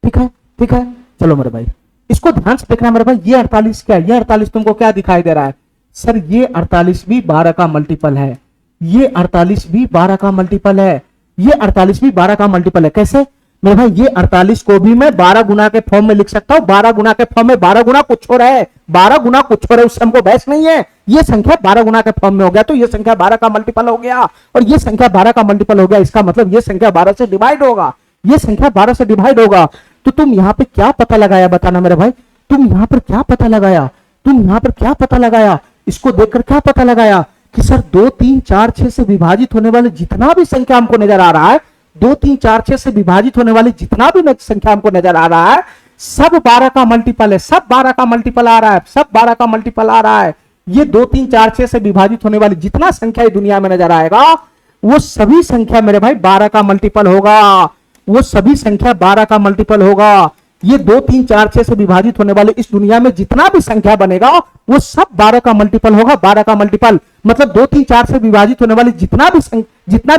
ठीक है, ठीक है। चलो मेरे भाई इसको ध्यान से देखना मेरे भाई। ये 48 क्या है? ये 48 तुमको क्या दिखाई दे रहा है सर? ये 48 भी 12 का मल्टीपल है। ये 48 भी 12 का मल्टीपल है। ये 48 भी 12 का मल्टीपल है। कैसे मेरे भाई? ये 48 को भी मैं 12 गुना के फॉर्म में लिख सकता हूं। 12 गुना के फॉर्म में 12 गुना कुछ और है, 12 गुना कुछ और है, उससे हमको बहस नहीं है। ये संख्या 12 गुना के फॉर्म में हो गया तो ये संख्या 12 का मल्टीपल हो गया, और ये संख्या 12 का मल्टीपल हो गया। इसका मतलब ये संख्या 12 से डिवाइड होगा। ये संख्या 12 से डिवाइड होगा। तो तुम यहां पे क्या पता लगाया बताना मेरे भाई? तुम यहां पर क्या पता लगाया तुम यहां पर क्या पता लगाया, इसको देखकर क्या पता लगाया कि सर 2 3 4 6 से विभाजित होने वाले जितना भी संख्या हमको नजर आ रहा है, 2 3 4 6 से विभाजित होने वाली जितना भी संख्या हमको नजर आ रहा है, सब 12 का मल्टीपल है, सब 12 का मल्टीपल आ रहा है, सब 12 का मल्टीपल आ रहा है। ये 2 3 4 6 से विभाजित होने वाली जितना संख्या दुनिया में नजर आएगा, वो सभी संख्या मेरे भाई 12 का मल्टीपल होगा, वो सभी संख्या 12 का मल्टीपल होगा। ये 2 3 4 6 से विभाजित होने वाले इस दुनिया में जितना भी संख्या बनेगा, वो सब 12 का मल्टीपल होगा, 12 का मल्टीपल। मतलब 2 3 4 से विभाजित होने वाली जितना भी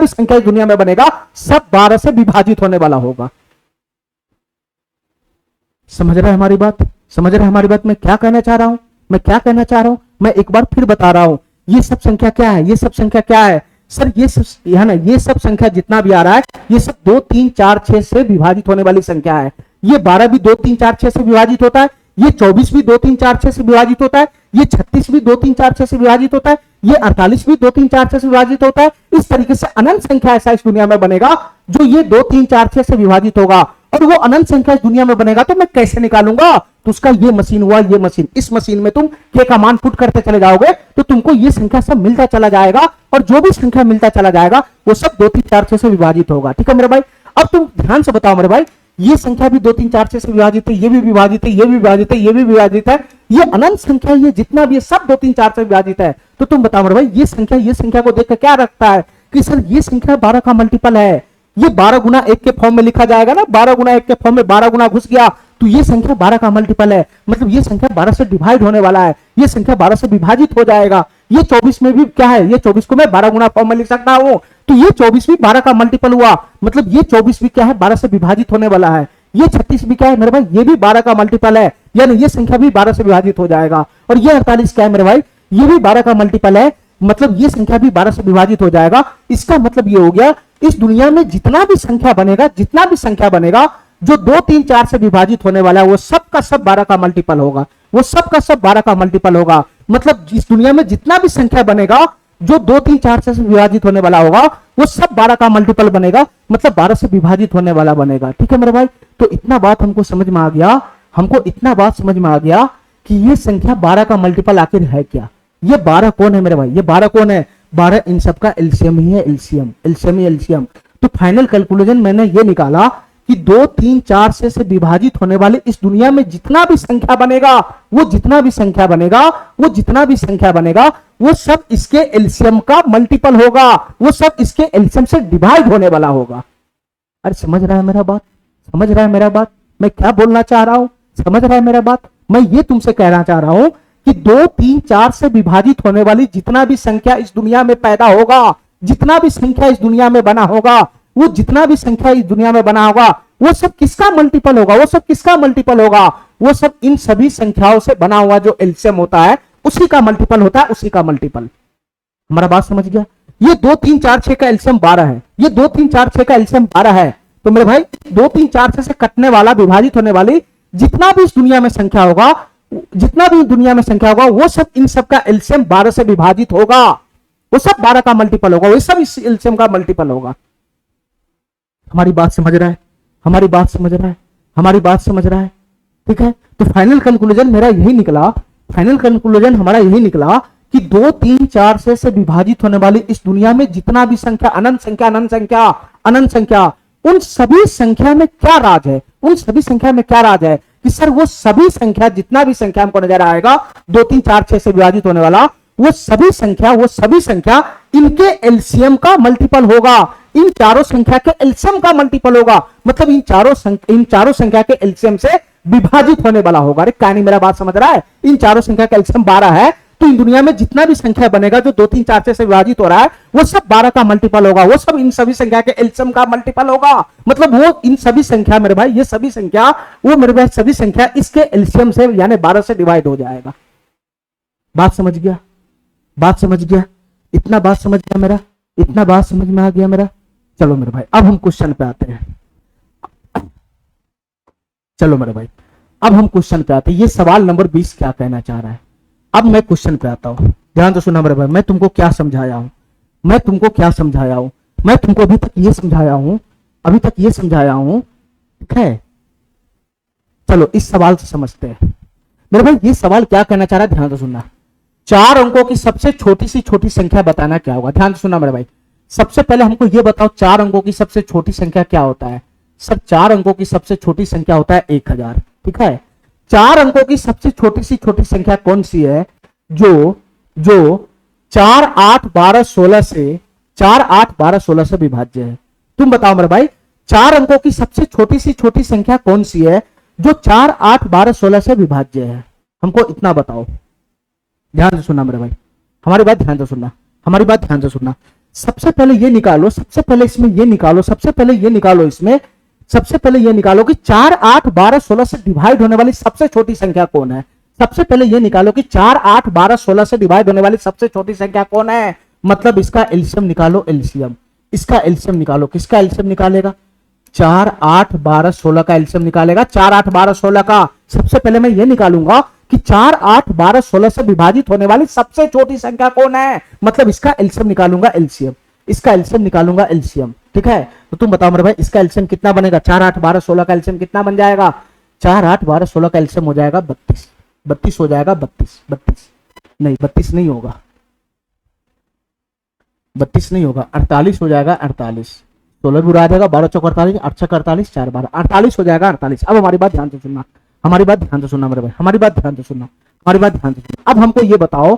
संख्या इस दुनिया में बनेगा, सब 12 से विभाजित होने वाला होगा। समझ रहा है हमारी बात? समझ रहा है हमारी बात? मैं क्या कहना चाह रहा हूं, मैं क्या कहना चाह रहा हूं, मैं एक बार फिर बता रहा हूं। ये सब संख्या क्या है, ये सब संख्या क्या है सर? ये सब है ना, ये सब संख्या जितना भी आ रहा है, ये सब 2 3 4 6 से विभाजित होने वाली संख्या है। ये 12 भी 2 3 4 6 से विभाजित होता है, ये 24 भी 2 3 4 6 से विभाजित होता है, ये 36 भी 2 3 4 6 से विभाजित होता है, ये 48 भी 2 3 4 6 से विभाजित होता है। इस तरीके से अनंत संख्या ऐसा इस दुनिया में बनेगा जो ये 2 3 4 6 से विभाजित होगा। और वो अनंत संख्या इस दुनिया में बनेगा तो मैं कैसे निकालूंगा? तो उसका ये मशीन हुआ, ये मशीन, इस मशीन में तुम के का मान पुट करते चले जाओगे तो तुमको ये संख्या सब मिलता चला जाएगा, और जो भी संख्या मिलता चला जाएगा वो सब 2 3 4 6 से विभाजित होगा। ठीक है मेरे भाई? अब तुम ध्यान से बताओ मेरे भाई, ये संख्या भी 2 3 4 6 से विभाजित है, ये भी विभाजित है, ये भी विभाजित है, ये भी विभाजित है, ये अनंत संख्या, ये जितना भी है सब 2 3 4 से विभाजित है। तो तुम बताओ मेरे भाई, ये संख्या को देखकर क्या रखता है कि सर ये संख्या 12 का मल्टीपल है। ये 12 गुना 1 के फॉर्म में लिखा जाएगा ना, 12 गुना 1 के फॉर्म में 12 गुना घुस गया तो ये संख्या 12 का मल्टीपल है। मतलब ये संख्या 12 से डिवाइड होने वाला है, ये संख्या 12 से विभाजित हो जाएगा। ये 24 में भी क्या है, ये 24 को मैं 12 गुना फॉर्म में लिख सकता हूं, तो ये 24 भी 12 का मल्टीपल हुआ। मतलब ये 24 भी क्या है, 12 से विभाजित होने वाला है। ये 36 भी क्या है मेरे भाई, ये भी 12 का मल्टीपल है, यानी ये संख्या भी 12 से विभाजित हो जाएगा। और ये 48 क्या है मेरे भाई, ये भी 12 का मल्टीपल है, मतलब ये संख्या भी 12 से विभाजित हो जाएगा। इसका मतलब ये हो गया, इस दुनिया में जितना भी संख्या बनेगा, जो 2 3 4 से विभाजित होने वाला है, वो सब का सब 12 का मल्टीपल होगा, वो सब का सब 12 का मल्टीपल होगा। मतलब इस दुनिया में जितना भी संख्या बनेगा जो 2 3 4 से विभाजित होने वाला होगा, वो सब 12 का मल्टीपल बनेगा, मतलब 12 से विभाजित होने वाला बनेगा। ठीक है मेरे भाई? तो इतना बात हमको समझ में आ गया, हमको इतना बात समझ में आ गया कि ये संख्या 12 का मल्टीपल आखिर है क्या। ये 12 कौन है मेरे भाई, ये 12 कौन है? 12 इन सब का एलसीएम ही है, एलसीएम। तो फाइनल कैलकुलेशन मैंने ये निकाला कि 2 3 4 से विभाजित होने वाले इस दुनिया में जितना भी संख्या बनेगा, वो सब इसके एलसीएम का मल्टीपल होगा, वो सब इसके एलसीएम से डिवाइड होने वाला होगा। अरे समझ रहा है मेरा बात? समझ रहा है मेरा बात? मैं क्या बोलना चाह रहा हूं? समझ रहा है मेरा बात? मैं ये तुमसे कहना चाह रहा हूं कि 2 3 4 से विभाजित होने वाली जितना भी संख्या इस दुनिया में पैदा होगा, जितना भी संख्या इस दुनिया में बना होगा, वो जितना भी संख्या इस दुनिया में बना होगा, वो सब किसका मल्टीपल होगा? वो सब किसका मल्टीपल होगा? वो सब इन सभी संख्याओं से बना हुआ जो एलसीएम होता है उसी का मल्टीपल होता है, उसी का मल्टीपल। हमारा बात समझ गया? ये 2 3 4 6 का एलसीएम 12 है, ये 2 3 4 6 का एलसीएम 12 है। तो मेरे भाई 2 3 4 6 से कटने वाला, विभाजित होने वाली जितना भी इस दुनिया में संख्या होगा, वो सब इन सब का एलसीएम 12 से विभाजित होगा, वो सब 12 का मल्टीपल होगा, वो सब इस एलसीएम का मल्टीपल होगा। हमारी बात समझ रहा है? हमारी बात समझ रहा है? हमारी बात समझ रहा है? ठीक है? तो फाइनल कंक्लूजन मेरा यही निकला, फाइनल कंक्लूजन हमारा यही निकला कि 2 3 4 से विभाजित होने वाली इस दुनिया में जितना भी संख्या, अनंत संख्या, उन सभी संख्या में क्या राज है? उन सभी संख्या में क्या राज है कि सर वो सभी संख्या, जितना भी संख्या हमको नजर आएगा 2 3 4 6 से विभाजित होने वाला, वो सभी संख्या इनके एलसीएम का मल्टीपल होगा, इन चारों संख्या के एलसीएम का मल्टीपल होगा। मतलब इन चारों संख्या के एलसीएम से विभाजित होने वाला होगा। अरे क्या नहीं मेरा बात समझ रहा है? इन चारों संख्या का एलसीएम 12 है, तो इन दुनिया में जितना भी संख्या बनेगा जो 2 3 4 6 से विभाजित हो रहा है, वो सब 12 का मल्टीपल होगा, वो सब इन सभी संख्या के एलसीएम का मल्टीपल होगा। मतलब वो इन सभी संख्या मेरे भाई, ये सभी संख्या, वो मेरे भाई सभी संख्या इसके एलसीएम से यानी 12 से डिवाइड हो जाएगा। बात समझ गया? बात समझ गया? इतना बात समझ गया मेरा? इतना बात समझ में आ गया मेरा? चलो मेरे भाई अब हम क्वेश्चन पे आते हैं। चलो मेरे भाई अब हम क्वेश्चन पे आते हैं। ये सवाल नंबर 20 क्या कहना चाह रहा है? अब मैं क्वेश्चन पे आता हूं, ध्यान से सुना मेरे भाई। मैं तुमको क्या समझाया हूं, मैं तुमको अभी तक ये समझाया हूं, ठीक है? चलो इस सवाल से समझते हैं। मेरे भाई ये सवाल क्या कहना चाह रहा है, ध्यान से सुनना। 4 अंकों की सबसे छोटी सी छोटी संख्या बताना क्या होगा, ध्यान से सुनना मेरे भाई। सबसे पहले हमको ये बताओ 4 अंकों की सबसे छोटी संख्या क्या होता है। सर 4 अंकों की सबसे छोटी संख्या होता है 1000, ठीक है। 4 अंकों की सबसे छोटी सी छोटी संख्या कौन सी है, जो 4, 8, 12, 16 से 4, 8, 12, 16 से विभाज्य है। तुम बताओ मेरे भाई 4 अंकों की सबसे छोटी सी छोटी संख्या कौन सी है जो 4, 8, 12, 16 से विभाज्य है, हमको इतना बताओ। ध्यान से सुनना मेरे भाई, हमारी बात ध्यान से सुनना, हमारी बात ध्यान से सुनना। सबसे पहले ये निकालो, सबसे पहले इसमें ये निकालो, सबसे पहले ये निकालो, इसमें सबसे पहले ये निकालो कि 4, 8, 12, 16 से डिवाइड होने वाली सबसे छोटी संख्या कौन है। सबसे पहले ये निकालो कि 4, 8, 12, 16 से डिवाइड होने वाली सबसे छोटी संख्या कौन है, मतलब इसका एलसीएम निकालो, एलसीएम, इसका एलसीएम निकालो। किसका एलसीएम निकालेगा, 4, 8, 12, 16 का एलसीएम निकालेगा। 4, 8, 12, 16 का सबसे पहले मैं ये निकालूंगा कि 4, 8, 12, 16 से विभाजित होने वाली सबसे छोटी संख्या कौन है, मतलब इसका एलसीएम निकालूंगा, एलसीएम, इसका एलसीएम निकालूंगा, एलसीएम, ठीक है। तो तुम बताओ मेरे भाई इसका एलसीएम कितना बनेगा, 4, 8, 12, 16 का एलसीएम कितना बन जाएगा, 4, 8, 12, 16 का एलसीएम हो जाएगा 32, 32 हो जाएगा, 32, 32 नहीं, 32 नहीं होगा, 32 नहीं होगा, 48 हो जाएगा, 48, 16 भी उड़ा जाएगा, 12 चौक 48, 8 छक 48, 4 12, 48 हो जाएगा, 48। अब हमारी बात ध्यान से सुनना, हमारी बात ध्यान से सुनना मेरे भाई, हमारी बात ध्यान से सुनना, हमारी बात ध्यान से सुनना। अब हमको ये बताओ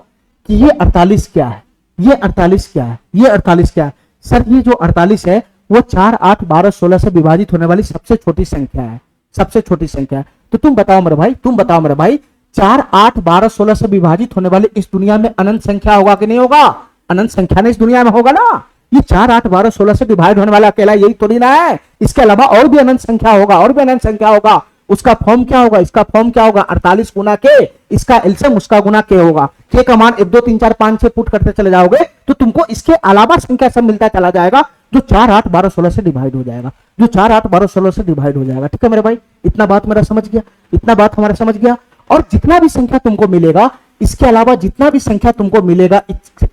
कि ये 48 क्या है, ये 48 क्या है, ये 48 क्या है। सर ये जो 48 है वो 4, 8, 12, 16 से विभाजित होने वाली सबसे छोटी संख्या है, सबसे छोटी संख्या है। तो तुम बताओ मेरे भाई, तुम बताओ मेरे भाई 4, 8, 12, 16 से विभाजित होने वाली इस दुनिया में अनंत संख्या होगा कि नहीं होगा, अनंत संख्या ने इस दुनिया में होगा ना। ये 4, 8, 12, 16 से डिवाइड होने वाला अकेला यही थोड़ी ना है, इसके अलावा और भी अनंत संख्या होगा, और भी अनंत संख्या होगा। उसका फॉर्म क्या होगा, इसका फॉर्म क्या होगा, 48 गुना के, इसका एलसीएम उसका गुना के होगा। के का मान 1, 2, 3, 4, 5, 6 पुट करते चले जाओगे तो तुमको इसके अलावा संख्या सब मिलता चला जाएगा जो 4, 8, 12, 16 से डिवाइड हो जाएगा, जो 4, 8, 12, 16 से डिवाइड हो जाएगा, ठीक है मेरे भाई। इतना बात मेरा समझ गया, इतना बात हमारा समझ गया। और जितना भी संख्या तुमको मिलेगा, इसके अलावा जितना भी संख्या तुमको मिलेगा,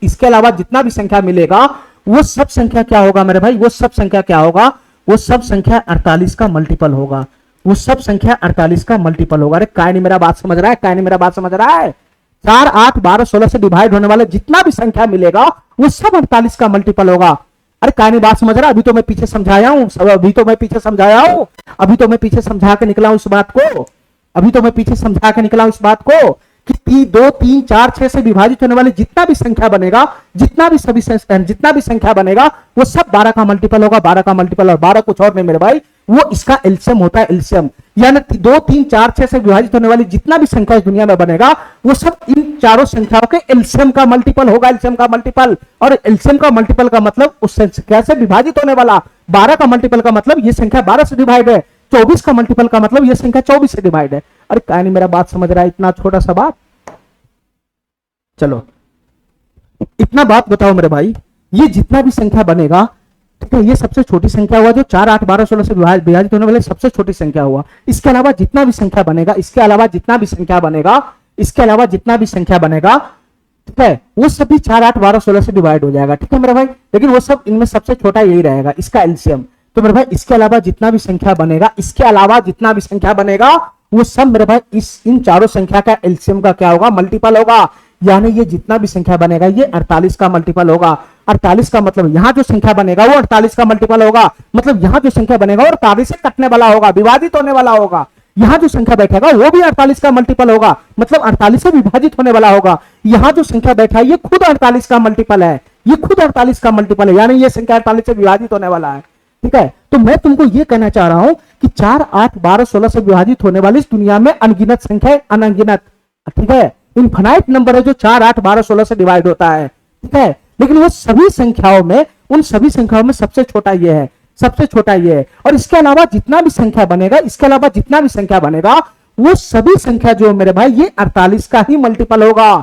इसके अलावा जितना भी संख्या मिलेगा वो सब संख्या क्या होगा मेरे भाई, वो सब संख्या क्या होगा, वो सब संख्या 48 का मल्टीपल होगा, वो सब संख्या 48 का मल्टीपल होगा। अरे काय नहीं मेरा बात समझ रहा है, काय नहीं मेरा बात समझ रहा है। 4, 8, 12, 16 से डिवाइड होने वाले जितना भी संख्या मिलेगा वो सब 48 का मल्टीपल होगा। अरे काय नहीं बात समझ रहा, अभी तो मैं पीछे समझाया हूं, अभी तो मैं पीछे समझाया हूं, अभी तो मैं पीछे समझा के निकला हूं इस बात को, अभी तो मैं पीछे समझा के निकला हूं इस बात को कि 2, 3, 4, 6 से विभाजित होने वाली जितना भी संख्या बनेगा, जितना भी संख्या बनेगा वो सब 12 का मल्टीपल होगा, 12 का मल्टीपल। और 12 कुछ और नहीं मेरे भाई, वो इसका एलसीएम होता है, एलसीएम। यानी 2, 3, 4, 6 से विभाजित होने वाली जितना भी संख्या इस दुनिया में बनेगा वो सब इन चारों संख्याओं के एलसीएम का मल्टीपल होगा, एलसीएम का मल्टीपल। और एलसीएम का मल्टीपल का मतलब उस संख्या से विभाजित होने वाला, 12 का मल्टीपल का मतलब ये संख्या 12 से डिवाइड है, 24 का मल्टीपल का मतलब ये संख्या 24 से डिवाइड है। अरे क्या नहीं मेरा बात समझ रहा है, इतना छोटा सा बात। चलो इतना बात बताओ मेरे भाई, ये जितना भी संख्या बनेगा, ठीक है, ये सबसे छोटी संख्या हुआ जो 4, 8, 12, 16 से विभाजित होने वाले सबसे छोटी संख्या हुआ। इसके अलावा जितना भी संख्या बनेगा, इसके अलावा जितना भी संख्या बनेगा, इसके अलावा जितना भी संख्या बनेगा, ठीक है, वो सभी 4, 8, 12, 16 से डिवाइड हो जाएगा, ठीक है मेरे भाई। लेकिन वो सब इनमें सबसे छोटा यही रहेगा, इसका एलसीएम। तो मेरे भाई इसके अलावा जितना भी संख्या बनेगा, इसके अलावा जितना भी संख्या बनेगा वो सब मेरे भाई इन चारों संख्या का एलसीएम का क्या होगा, मल्टीपल होगा। यानी ये जितना भी संख्या बनेगा ये 48 का मल्टीपल होगा। 48 का मतलब यहां जो संख्या बनेगा वो 48 का मल्टीपल होगा, मतलब यहां जो संख्या बनेगा वो 48 से कटने वाला होगा, विभाजित होने वाला होगा। यहां जो संख्या बैठेगा वो भी 48 का मल्टीपल होगा, मतलब 48 से विभाजित होने वाला होगा। यहां जो संख्या बैठा है ये खुद 48 का मल्टीपल है, ये खुद 48 का मल्टीपल है, यानी ये संख्या 48 से विभाजित होने वाला है, ठीक है। तो मैं तुमको ये कहना चाह रहा हूं कि 4, 8, 12, 16 से विभाजित होने वाली इस दुनिया में अनगिनत संख्या है, अनगिनत, ठीक है, इनफाइनाइट नंबर है जो 4, 8, 12, 16 से डिवाइड होता है, ठीक है। लेकिन वो सभी संख्याओं में, उन सभी संख्याओं में सबसे छोटा ये है, सबसे छोटा ये है। और इसके अलावा जितना भी संख्या बनेगा, इसके अलावा जितना भी संख्या बनेगा वो सभी संख्या जो मेरे भाई ये 48 का ही मल्टीपल होगा,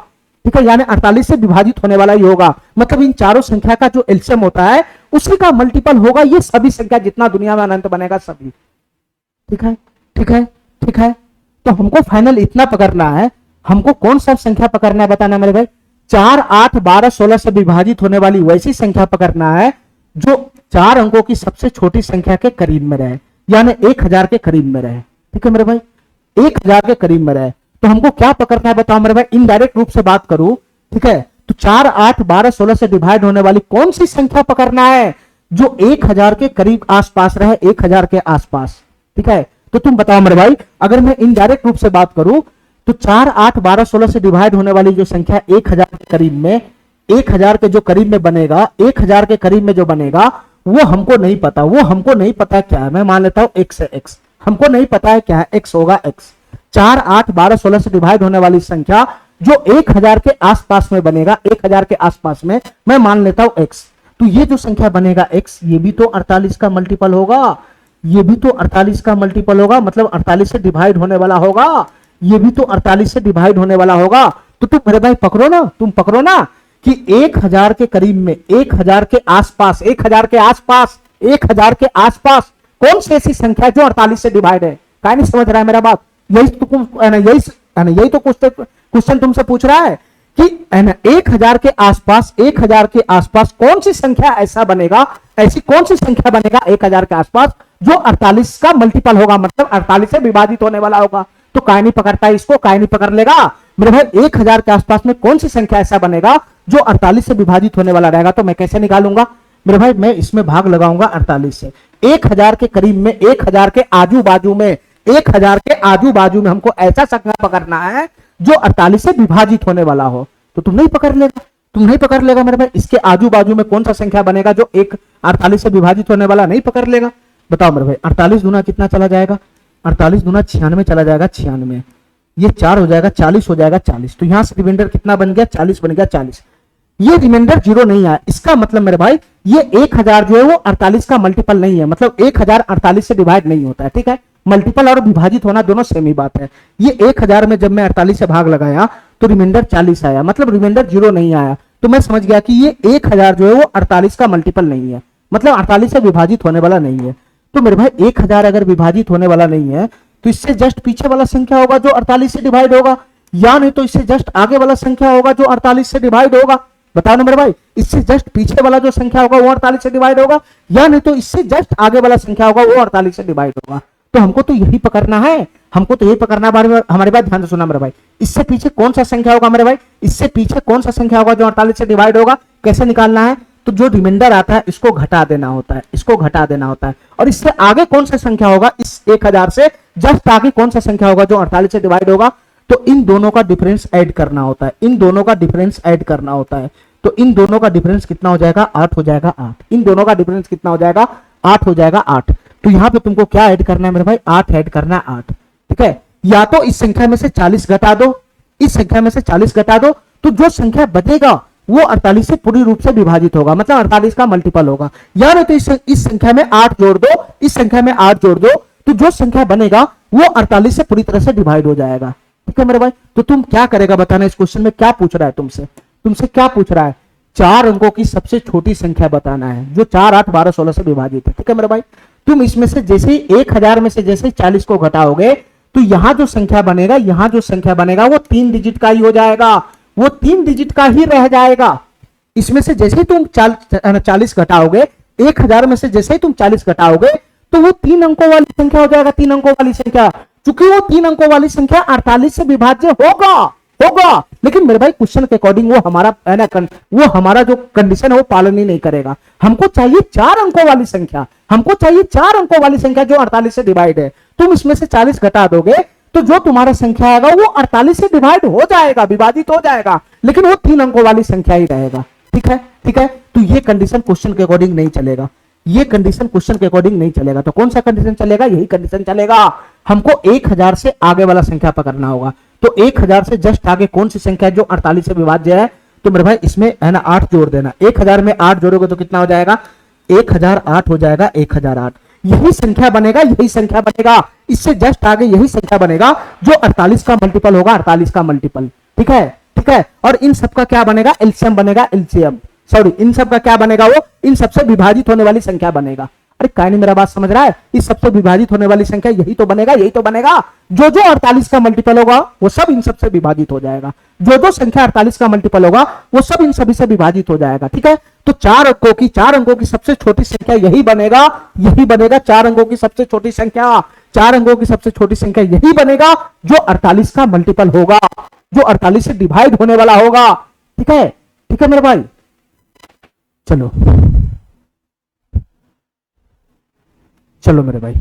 ठीक है, यानी 48 से विभाजित होने वाला ही होगा। मतलब इन चारों संख्या का जो एलसीएम होता है उसी का मल्टीपल होगा ये सभी संख्या, जितना दुनिया में अनंत बनेगा सभी, ठीक है, ठीक है, ठीक है। तो हमको फाइनल इतना पकड़ना है, हमको कौन सा संख्या पकड़ना है बताना मेरे भाई, 4, 8, 12, 16 से विभाजित होने वाली वैसी संख्या पकड़ना है जो 4 अंकों की सबसे छोटी संख्या के करीब में रहे, यानी 1000 के करीब में रहे, ठीक है मेरे भाई, 1000 के करीब में रहे। तो हमको क्या पकड़ना है बताओ मेरे भाई, इनडायरेक्ट रूप से बात करूं, ठीक है, तो 4, 8, 12, 16 से डिवाइड होने वाली कौन सी संख्या पकड़ना है जो 1000 के करीब आसपास रहे, 1000 के आसपास, ठीक है। तो तुम बताओ मेरे भाई, अगर मैं इनडायरेक्ट रूप से बात करूं तो 4, 8, 12, 16 से डिवाइड होने वाली जो संख्या 1000 के करीब में, 1000 के जो करीब में बनेगा, 1000 के करीब में जो बनेगा वो हमको नहीं पता, वो हमको नहीं पता क्या है, मैं मान लेता हूं x है, x हमको नहीं पता है क्या है, x होगा x। 4, 8, 12, 16 से डिवाइड होने वाली संख्या जो 1000 के आसपास में बनेगा, 1000 के आसपास में, मैं मान लेता हूं x। तो ये जो संख्या बनेगा x, ये भी तो 48 का मल्टीपल होगा, ये भी तो 48 का मल्टीपल होगा, मतलब 48 से डिवाइड होने वाला होगा, ये भी तो 48 से डिवाइड होने वाला होगा। तो तुम मेरे भाई पकड़ो ना, तुम पकड़ो ना कि 1000 के करीब में, 1000 के आसपास, 1000 के आसपास, 1000 के आसपास कौन सी ऐसी संख्या जो 48 से डिवाइड है? काय नहीं समझ रहा है मेरा बात? यही तो क्वेश्चन तुमसे पूछ रहा है कि 1000 के आसपास, 1000 के आसपास कौन सी संख्या ऐसा बनेगा, ऐसी कौन सी संख्या बनेगा 1000 के आसपास जो 48 का मल्टीपल होगा, मतलब 48 से विभाजित होने वाला होगा। तो काय नहीं पकड़ता है इसको, काय नहीं पकड़ लेगा मेरे भाई। 1000 के आसपास में कौन सी संख्या ऐसा बनेगा जो 48 से विभाजित होने वाला रहेगा? तो मैं कैसे निकालूंगा मेरे भाई? मैं इसमें भाग लगाऊंगा 48 से। 1000 के करीब में, 1000 के आजू बाजू में, 1000 के आजू बाजू में हमको ऐसा संख्या पकड़ना है जो 48 से विभाजित होने वाला हो। तो तुम नहीं पकड़ लेगा, तुम नहीं पकड़ लेगा मेरे भाई। इसके आजू बाजू में कौन सा संख्या बनेगा जो 48 से विभाजित होने वाला? नहीं पकड़ लेगा। बताओ मेरे भाई, 48 दूना कितना चला जाएगा? 48 दूना 96 चला जाएगा, 96, ये 4 हो जाएगा, 40 हो जाएगा, 40। तो यहां से रिमाइंडर कितना बन गया? 40 बन गया, 40। ये रिमाइंडर 0 नहीं आया, इसका मतलब मेरे भाई ये 1000 जो है वो 48 का मल्टीपल नहीं है, मतलब 1000 48 से डिवाइड नहीं होता है, ठीक है। मल्टीपल और विभाजित होना दोनों सेम ही बात है। ये 1000 में जब मैं 48 से भाग लगाया तो रिमाइंडर 40 आया, मतलब रिमाइंडर 0 नहीं आया। तो मैं समझ गया कि ये 1000 जो है वो 48 का मल्टीपल नहीं है, मतलब 48 से विभाजित होने वाला नहीं है। तो मेरे भाई 1000 अगर विभाजित होने वाला नहीं है तो इससे जस्ट पीछे वाला संख्या होगा जो 48 से डिवाइड होगा, या नहीं तो इससे जस्ट आगे वाला संख्या होगा जो 48 से डिवाइड होगा। बताओ ना मेरे भाई, इससे जस्ट पीछे वाला जो संख्या होगा वो 48 से डिवाइड होगा, या नहीं तो इससे जस्ट आगे वाला संख्या होगा वो 48 से डिवाइड होगा। तो हमको तो यही पकड़ना है, हमको तो यही पकड़ना है। हमारे बात ध्यान से सुना मेरे भाई, इससे पीछे कौन सा संख्या होगा मेरे भाई? इससे पीछे कौन सा संख्या होगा जो 48 से डिवाइड होगा? कैसे निकालना है? तो जो रिमाइंडर आता है इसको घटा देना होता है, इसको घटा देना होता है। और इससे आगे कौन सा संख्या होगा? इस 1000 से जस्ट आगे कौन सा संख्या होगा जो 48 से डिवाइड होगा? तो इन दोनों का डिफरेंस ऐड करना होता है, इन दोनों का डिफरेंस ऐड करना होता है। तो इन दोनों का डिफरेंस कितना हो जाएगा? 8 हो जाएगा, 8। इन दोनों का डिफरेंस कितना हो जाएगा? 8 हो जाएगा, 8। तो यहां पे तुमको क्या ऐड करना है मेरे भाई? 8 ऐड करना है, 8, ठीक है। या तो इस संख्या में से 40 घटा दो, इस संख्या में से 40 घटा दो, तो जो संख्या बचेगा वो 48 से पूरी रूप से विभाजित होगा, मतलब 48 का मल्टीपल होगा। या नहीं तो इस संख्या में 8 जोड़ दो, इस संख्या में 8 जोड़ दो, तो जो संख्या बनेगा वो 48 से पूरी तरह से डिवाइड हो जाएगा, ठीक है मेरे भाई। तो तुम क्या करेगा बताना, इस क्वेश्चन में क्या पूछ रहा है तुमसे? तुमसे क्या पूछ रहा है? 4 अंकों की सबसे छोटी संख्या बताना है जो 4, 8, 12, 16 से विभाजित है, ठीक है मेरे भाई। तुम इसमें से जैसे ही 1000 में से जैसे ही 40 को घटाओगे तो यहां जो संख्या बनेगा, यहां जो संख्या बनेगा वो 3 डिजिट का ही हो जाएगा, वो 3 डिजिट का ही रह जाएगा। इसमें से जैसे ही तुम 40 घटाओगे, 1000 में से जैसे ही तुम 40 घटाओगे तो वो 3 अंकों वाली संख्या हो जाएगा, 3 अंकों वाली संख्या। चूंकि वो 3 अंकों वाली संख्या 48 से विभाज्य होगा, लेकिन मेरे भाई क्वेश्चन के अकॉर्डिंग वो हमारा है ना, वो हमारा जो कंडीशन है वो पालन ही नहीं करेगा। हमको चाहिए 4 अंकों वाली संख्या, हमको चाहिए 4 अंकों वाली संख्या जो 48 से डिवाइड है। तुम इसमें से 40 घटा दोगे तो जो तुम्हारा संख्या आएगा वो 48 से डिवाइड हो जाएगा, विभाजित हो जाएगा, लेकिन वो 3 अंकों वाली संख्या ही रहेगा, ठीक है, ठीक है। तो ये कंडीशन क्वेश्चन के अकॉर्डिंग नहीं चलेगा, ये कंडीशन क्वेश्चन के अकॉर्डिंग नहीं चलेगा। तो कौन सा कंडीशन चलेगा? यही कंडीशन चलेगा। हमको 1000 से आगे वाला संख्या पकड़ना होगा। तो 1000 से जस्ट आगे कौन सी संख्या जो 48 से विभाज्य है? तो मेरे भाई इसमें है ना 8 जोड़ देना। 1000 में 8 जोड़ोगे तो कितना हो जाएगा? 1008 हो जाएगा, 1008। यही संख्या बनेगा, यही संख्या बनेगा, इससे जस्ट आगे यही संख्या बनेगा जो 48 का मल्टीपल होगा, 48 का मल्टीपल, ठीक है, ठीक है। और इन सब का क्या बनेगा? एलसीएम बनेगा, एलसीएम, सॉरी, इन सब का क्या बनेगा? वो इन सबसे विभाजित होने वाली संख्या बनेगा। अरे काय नहीं मेरा बात समझ रहा है? इस सबसे विभाजित होने वाली संख्या यही तो बनेगा, यही तो बनेगा। जो जो 48 का मल्टीपल होगा वो सब इन सबसे विभाजित हो जाएगा, जो जो संख्या 48 का मल्टीपल होगा वो सब इन सभी से विभाजित हो जाएगा, ठीक है। तो 4 अंकों की सबसे छोटी संख्या यही बनेगा, यही बनेगा 4 अंकों की सबसे छोटी संख्या। चार अंकों की सबसे छोटी संख्या यही बनेगा जो 48 का मल्टीपल होगा, जो 48 से डिवाइड होने वाला होगा। ठीक है, ठीक है मेरे भाई। चलो चलो मेरे भाई,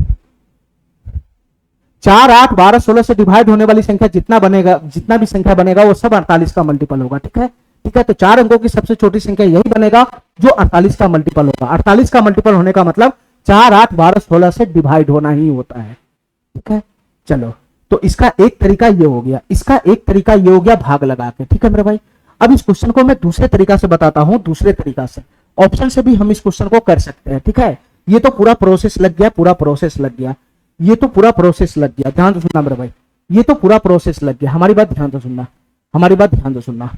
4, 8, 12, 16 से डिवाइड होने वाली संख्या जितना बनेगा, जितना भी संख्या बनेगा वो सब 48 का मल्टीपल होगा। ठीक है, ठीक है। तो चार अंकों की सबसे छोटी संख्या यही बनेगा जो 48 का मल्टीपल होगा। 48 का मल्टीपल होने का मतलब 4, 8, 12, 16 से डिवाइड होना ही होता है। ठीक है, चलो तो इसका एक तरीका ये हो गया, इसका एक तरीका ये हो गया भाग लगा के। ठीक है मेरे भाई, अब इस क्वेश्चन को मैं दूसरे तरीका से बताता हूं, दूसरे तरीका से, ऑप्शन से भी हम इस क्वेश्चन को कर सकते हैं। ठीक है, ये तो पूरा प्रोसेस लग गया, पूरा प्रोसेस लग गया, ये तो पूरा प्रोसेस लग गया। ध्यान से सुनना मेरे भाई, ये तो पूरा प्रोसेस लग गया। हमारी बात ध्यान से सुनना, हमारी बात ध्यान से सुनना।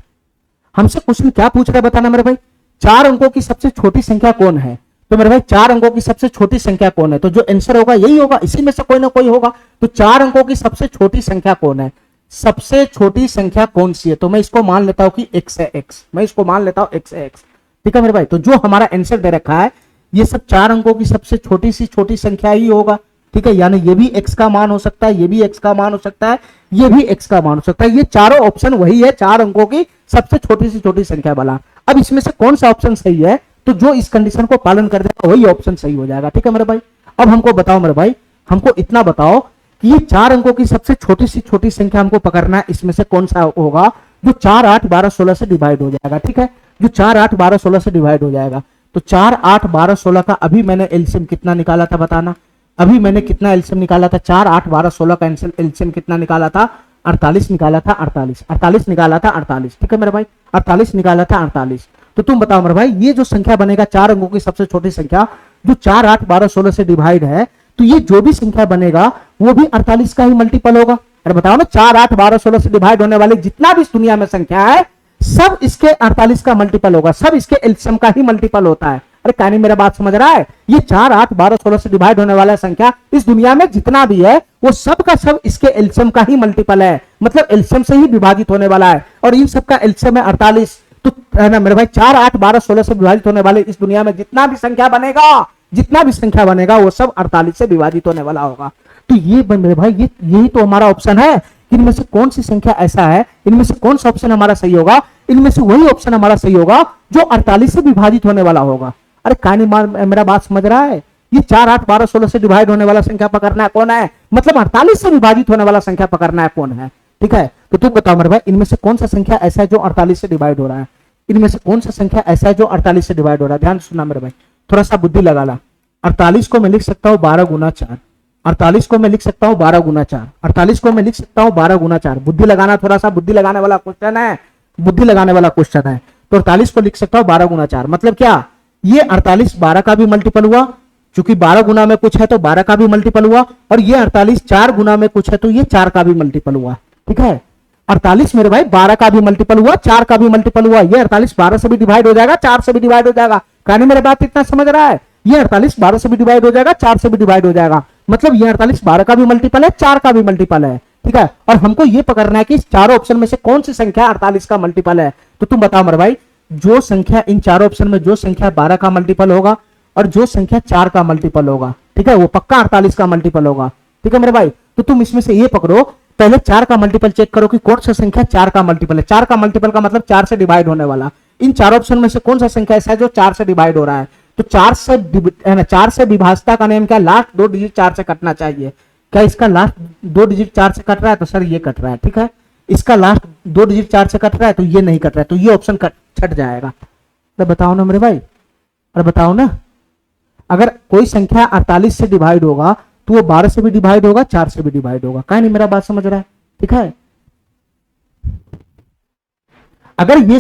हमसे क्वेश्चन क्या पूछ रहा है बताना मेरे भाई, चार अंकों की सबसे छोटी संख्या कौन है। तो मेरे भाई चार अंकों की सबसे छोटी संख्या कौन है, तो जो आंसर होगा यही होगा, इसी में से कोई ना कोई होगा। तो चार अंकों की सबसे छोटी संख्या कौन है, सबसे छोटी संख्या कौन सी है, तो मैं इसको मान लेता हूं कि x है, x, मैं इसको मान लेता हूं x है, x। ठीक है मेरे भाई, तो जो हमारा आंसर दे रखा है ये सब चार अंकों की सबसे छोटी सी छोटी संख्या ही होगा। ठीक है, यानी ये भी x का मान हो सकता है, ये भी x का मान हो सकता है, ये भी x का मान हो सकता है। ये चारों ऑप्शन वही है, चार अंकों की सबसे छोटी सी छोटी संख्या वाला। अब इसमें से कौन सा ऑप्शन सही है, तो जो इस कंडीशन को पालन कर देगा वही ऑप्शन सही हो जाएगा। ठीक है मेरे भाई, अब हमको बताओ मेरे भाई, हमको इतना बताओ कि ये चार अंकों की सबसे छोटी सी छोटी संख्या हमको पकड़ना है, इसमें से कौन सा होगा जो 4, 8, 12, 16 से डिवाइड हो जाएगा। ठीक है, जो 4, 8, 12, 16 से डिवाइड हो जाएगा। तो 4, 8, 12, 16 का अभी मैंने एलसीएम कितना निकाला था बताना, अभी मैंने कितना एलसीएम निकाला था, 4, 8, 12, 16 का एलसीएम कितना निकाला था, 48 निकाला था, 48 निकाला था, 48। ठीक है मेरे भाई, 48 निकाला था, 48। तो तुम बताओ मेरे भाई, ये जो संख्या बनेगा चार अंकों की सबसे छोटी संख्या जो 4, 8, 12, 16 से डिवाइड है, तो ये जो भी संख्या बनेगा वो भी 48 का ही मल्टीपल होगा। अरे बताओ ना, 4, 8, 12, 16 से डिवाइड होने वाली जितना भी इस दुनिया में संख्या है सब इसके 48 का मल्टीपल होगा, सब इसके एलसीएम का ही मल्टीपल होता है। अरे कहानी मेरा बात समझ रहा है, ये 4, 8, 12, 16 से डिवाइड होने वाला संख्या इस दुनिया में जितना भी है वो सब का सब इसके एलसीएम का ही मल्टीपल है, मतलब एलसीएम से ही विभाजित होने वाला है, और इन सब का एलसीएम है 48। तो है ना मेरे भाई, 4, 8, 12, 16 से विभाजित होने वाले इस दुनिया में जितना भी संख्या बनेगा, जितना भी संख्या बनेगा वो सब 48 से विभाजित होने वाला होगा। तो ये मेरे भाई, ये यही तो हमारा ऑप्शन है। इनमें से कौन सी संख्या ऐसा है, इनमें से कौन सा ऑप्शन हमारा सही होगा, इनमें से वही ऑप्शन हमारा सही होगा जो 48 से विभाजित होने वाला होगा। अरे कहानी मेरा बात समझ रहा है, ये 4, 8, 12, 16 से डिवाइड होने वाला संख्या पकड़ना है कौन है, मतलब 48 से विभाजित होने वाला संख्या पकड़ना है कौन है। ठीक है, तो तुम बताओ मेरे भाई, इनमें से कौन सा संख्या ऐसा है जो 48 से डिवाइड हो रहा है, इनमें से कौन सा संख्या ऐसा है जो 48 से डिवाइड हो रहा है। ध्यान सुनना मेरे भाई, थोड़ा सा बुद्धि लगा ला। 48 को मैं लिख सकता हूं 12 गुना 4, 48 को मैं लिख सकता हूं 12 गुना 4, 48 को मैं लिख सकता हूं 12 गुना 4। बुद्धि लगाना, थोड़ा सा बुद्धि लगाने वाला क्वेश्चन है, बुद्धि लगाने वाला क्वेश्चन है। तो 48 को लिख सकता हूं 12 गुना 4, मतलब क्या, ये 48 12 का भी मल्टीपल हुआ, क्योंकि 12 गुना में कुछ है तो 12 का भी मल्टीपल हुआ, और ये 48 4 गुना में कुछ है तो ये 4 का भी मल्टीपल हुआ। ठीक है, 48 मेरे भाई 12 का भी मल्टीपल हुआ, 4 का भी मल्टीपल हुआ। ये 48 12 से भी डिवाइड हो जाएगा, 4 से भी डिवाइड हो जाएगा। कहानी मेरे बात इतना समझ रहा है, ये 48 12 से भी डिवाइड हो जाएगा, 4 से भी डिवाइड हो जाएगा, मतलब ये 48 12 का भी मल्टीपल है, 4 का भी मल्टीपल है। ठीक है, और हमको ये पकड़ना है कि इस चारों ऑप्शन में से कौन सी संख्या 48 का मल्टीपल है। तो तुम बताओ मेरे भाई, जो संख्या इन चारों ऑप्शन में जो संख्या 12 का मल्टीपल होगा और जो संख्या 4 का मल्टीपल होगा, ठीक है, वो पक्का 48 का मल्टीपल होगा। ठीक है मेरे भाई, तो तुम इसमें से ये पकड़ो, पहले 4 का मल्टीपल चेक करो कि कौन सा संख्या 4 का मल्टीपल है। 4 का मल्टीपल का मतलब 4 से डिवाइड होने वाला। इन चार ऑप्शन में से कौन सा संख्या ऐसा है जो 4 से डिवाइड हो रहा है। तो 4 से विभाजता का नियम क्या, लास्ट 2 डिजिट 4 से कटना चाहिए। क्या इसका लास्ट 2 डिजिट 4 से कट रहा है, तो सर ये कट रहा है। ठीक है, इसका लास्ट 2 डिजिट 4 से कट रहा है तो ये नहीं कट रहा है, तो ये ऑप्शन छट जाएगा। तो बताओ ना मेरे भाई, अरे बताओ ना, अगर कोई संख्या 48 से डिवाइड होगा तो वो 12 से भी डिवाइड होगा, 4 से भी डिवाइड होगा। कहीं नहीं मेरा बात समझ रहा है। ठीक है, अगर ये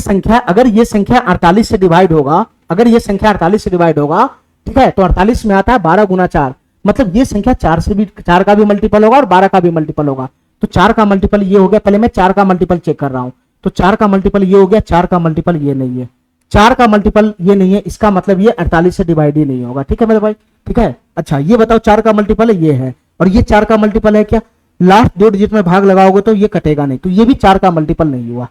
संख्या 48 से डिवाइड होगा, अगर ये संख्या 48 से डिवाइड होगा, ठीक है, तो 48 में आता है 12 गुना 4, मतलब ये संख्या 4 का भी मल्टीपल होगा और 12 का भी मल्टीपल होगा। तो 4 का मल्टीपल ये हो गया, पहले मैं 4 का मल्टीपल चेक कर रहा हूं, तो 4 का मल्टीपल ये हो गया, 4 का मल्टीपल ये नहीं है, 4 का मल्टीपल ये नहीं है, इसका मतलब ये 48 से डिवाइड ही नहीं होगा। ठीक है मेरे भाई, ठीक है। अच्छा ये बताओ, 4 का मल्टीपल है ये है, और ये 4 का मल्टीपल है क्या, लास्ट 2 डिजिट में भाग लगाओगे तो ये कटेगा नहीं, तो ये भी 4 का मल्टीपल नहीं हुआ।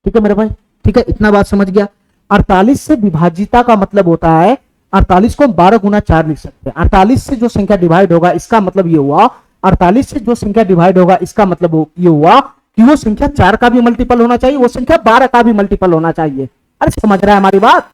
ठीक है मेरे भाई, ठीक है, इतना बात समझ गया। 48 से विभाजिता का मतलब होता है, 48 को 12 गुना 4 लिख सकते हैं। 48 से जो संख्या डिवाइड होगा इसका मतलब ये हुआ 48 से जो संख्या डिवाइड होगा इसका मतलब ये हुआ कि वो संख्या 4 का भी मल्टीपल होना चाहिए, वो संख्या 12 का भी मल्टीपल होना चाहिए। अरे समझ रहा है हमारी बात?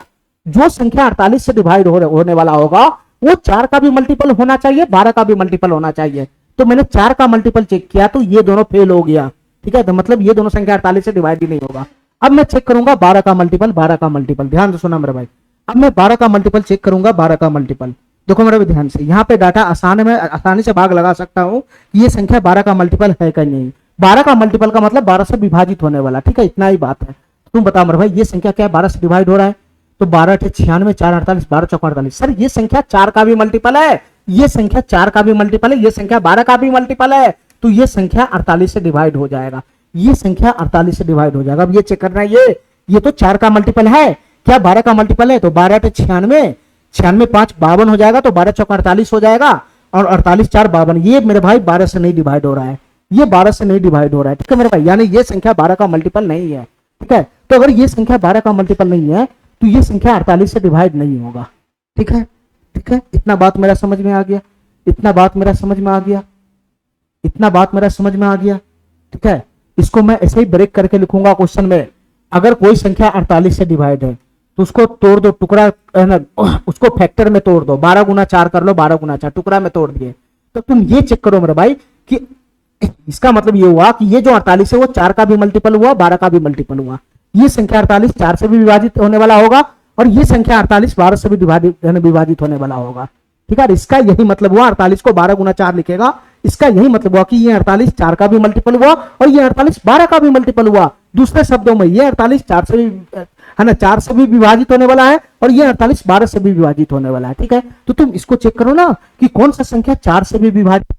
जो संख्या 48 से डिवाइड होने वाला होगा वो 4 का भी मल्टीपल होना चाहिए, 12 का भी मल्टीपल होना चाहिए। तो मैंने 4 का मल्टीपल चेक किया तो ये दोनों फेल हो गया, ठीक है, तो मतलब ये दोनों संख्या 48 से डिवाइड ही नहीं होगा। अब मैं चेक करूंगा 12 का मल्टीपल, 12 का मल्टीपल, ध्यान से सुना मेरे भाई। अब मैं 12 का मल्टीपल चेक करूंगा, 12 का मल्टीपल। देखो मेरे ध्यान से, यहाँ पे डाटा आसानी से भाग लगा सकता हूँ ये संख्या 12 का मल्टीपल है कि नहीं। 12 का मल्टीपल का मतलब 12 से विभाजित होने वाला, ठीक है, इतना ही बात है। तुम बताओ मेरे भाई ये संख्या क्या है, 12 से डिवाइड हो रहा है, तो 12 × 96, 4 48, 12 × 4 48। सर ये संख्या 4 का भी मल्टीपल है, ये संख्या 4 का भी मल्टीपल है, ये संख्या 12 का भी मल्टीपल है, तो ये संख्या 48 से डिवाइड हो जाएगा, ये संख्या 48 से डिवाइड हो जाएगा। अब ये चेक करना है, ये तो 4 का मल्टीपल है, क्या 12 का मल्टीपल है? तो 12 × 96, 96 5 52 हो जाएगा, तो 12 × 4 48 हो जाएगा, और 48 4 52। ये मेरे भाई 12 से नहीं डिवाइड हो रहा है, ये 12 से नहीं डिवाइड हो रहा है, ठीक है मेरे भाई, यानी ये संख्या 12 का मल्टीपल नहीं है, ठीक है। तो अगर ये संख्या 12 का मल्टीपल नहीं है तो ये संख्या 48 से डिवाइड नहीं होगा, ठीक है, ठीक है। इतना बात मेरा समझ में आ गया, इतना बात मेरा समझ में आ गया, इतना बात मेरा समझ में आ गया, ठीक है। इसको मैं ऐसे ही ब्रेक करके लिखूंगा क्वेश्चन में, अगर कोई संख्या 48 से डिवाइड है तो उसको तोड़ दो, टुकड़ा उसको फैक्टर में तोड़ दो, 12 × 4 कर लो, 12 × 4 टुकड़ा में तोड़ दिए, तो तुम ये चेक करो मेरे भाई कि इसका मतलब ये हुआ कि ये जो 48 है वो 4 का भी मल्टीपल हुआ, 12 का भी मल्टीपल हुआ। ये संख्या 48 4 से भी विभाजित होने वाला होगा, और ये संख्या 48 12 से भी विभाजित होने वाला होगा, ठीक है। इसका यही मतलब हुआ, 48 को 12 × 4 लिखेगा, इसका यही मतलब हुआ कि ये 48 4 का भी मल्टीपल हुआ और ये 48 12 का भी मल्टीपल हुआ। दूसरे शब्दों में ये 48 4 से भी है ना, 4 से भी विभाजित होने वाला है, और ये 48 12 से भी विभाजित होने वाला है, ठीक है। तो तुम इसको चेक करो ना कि कौन सा संख्या 4 से भी विभाजित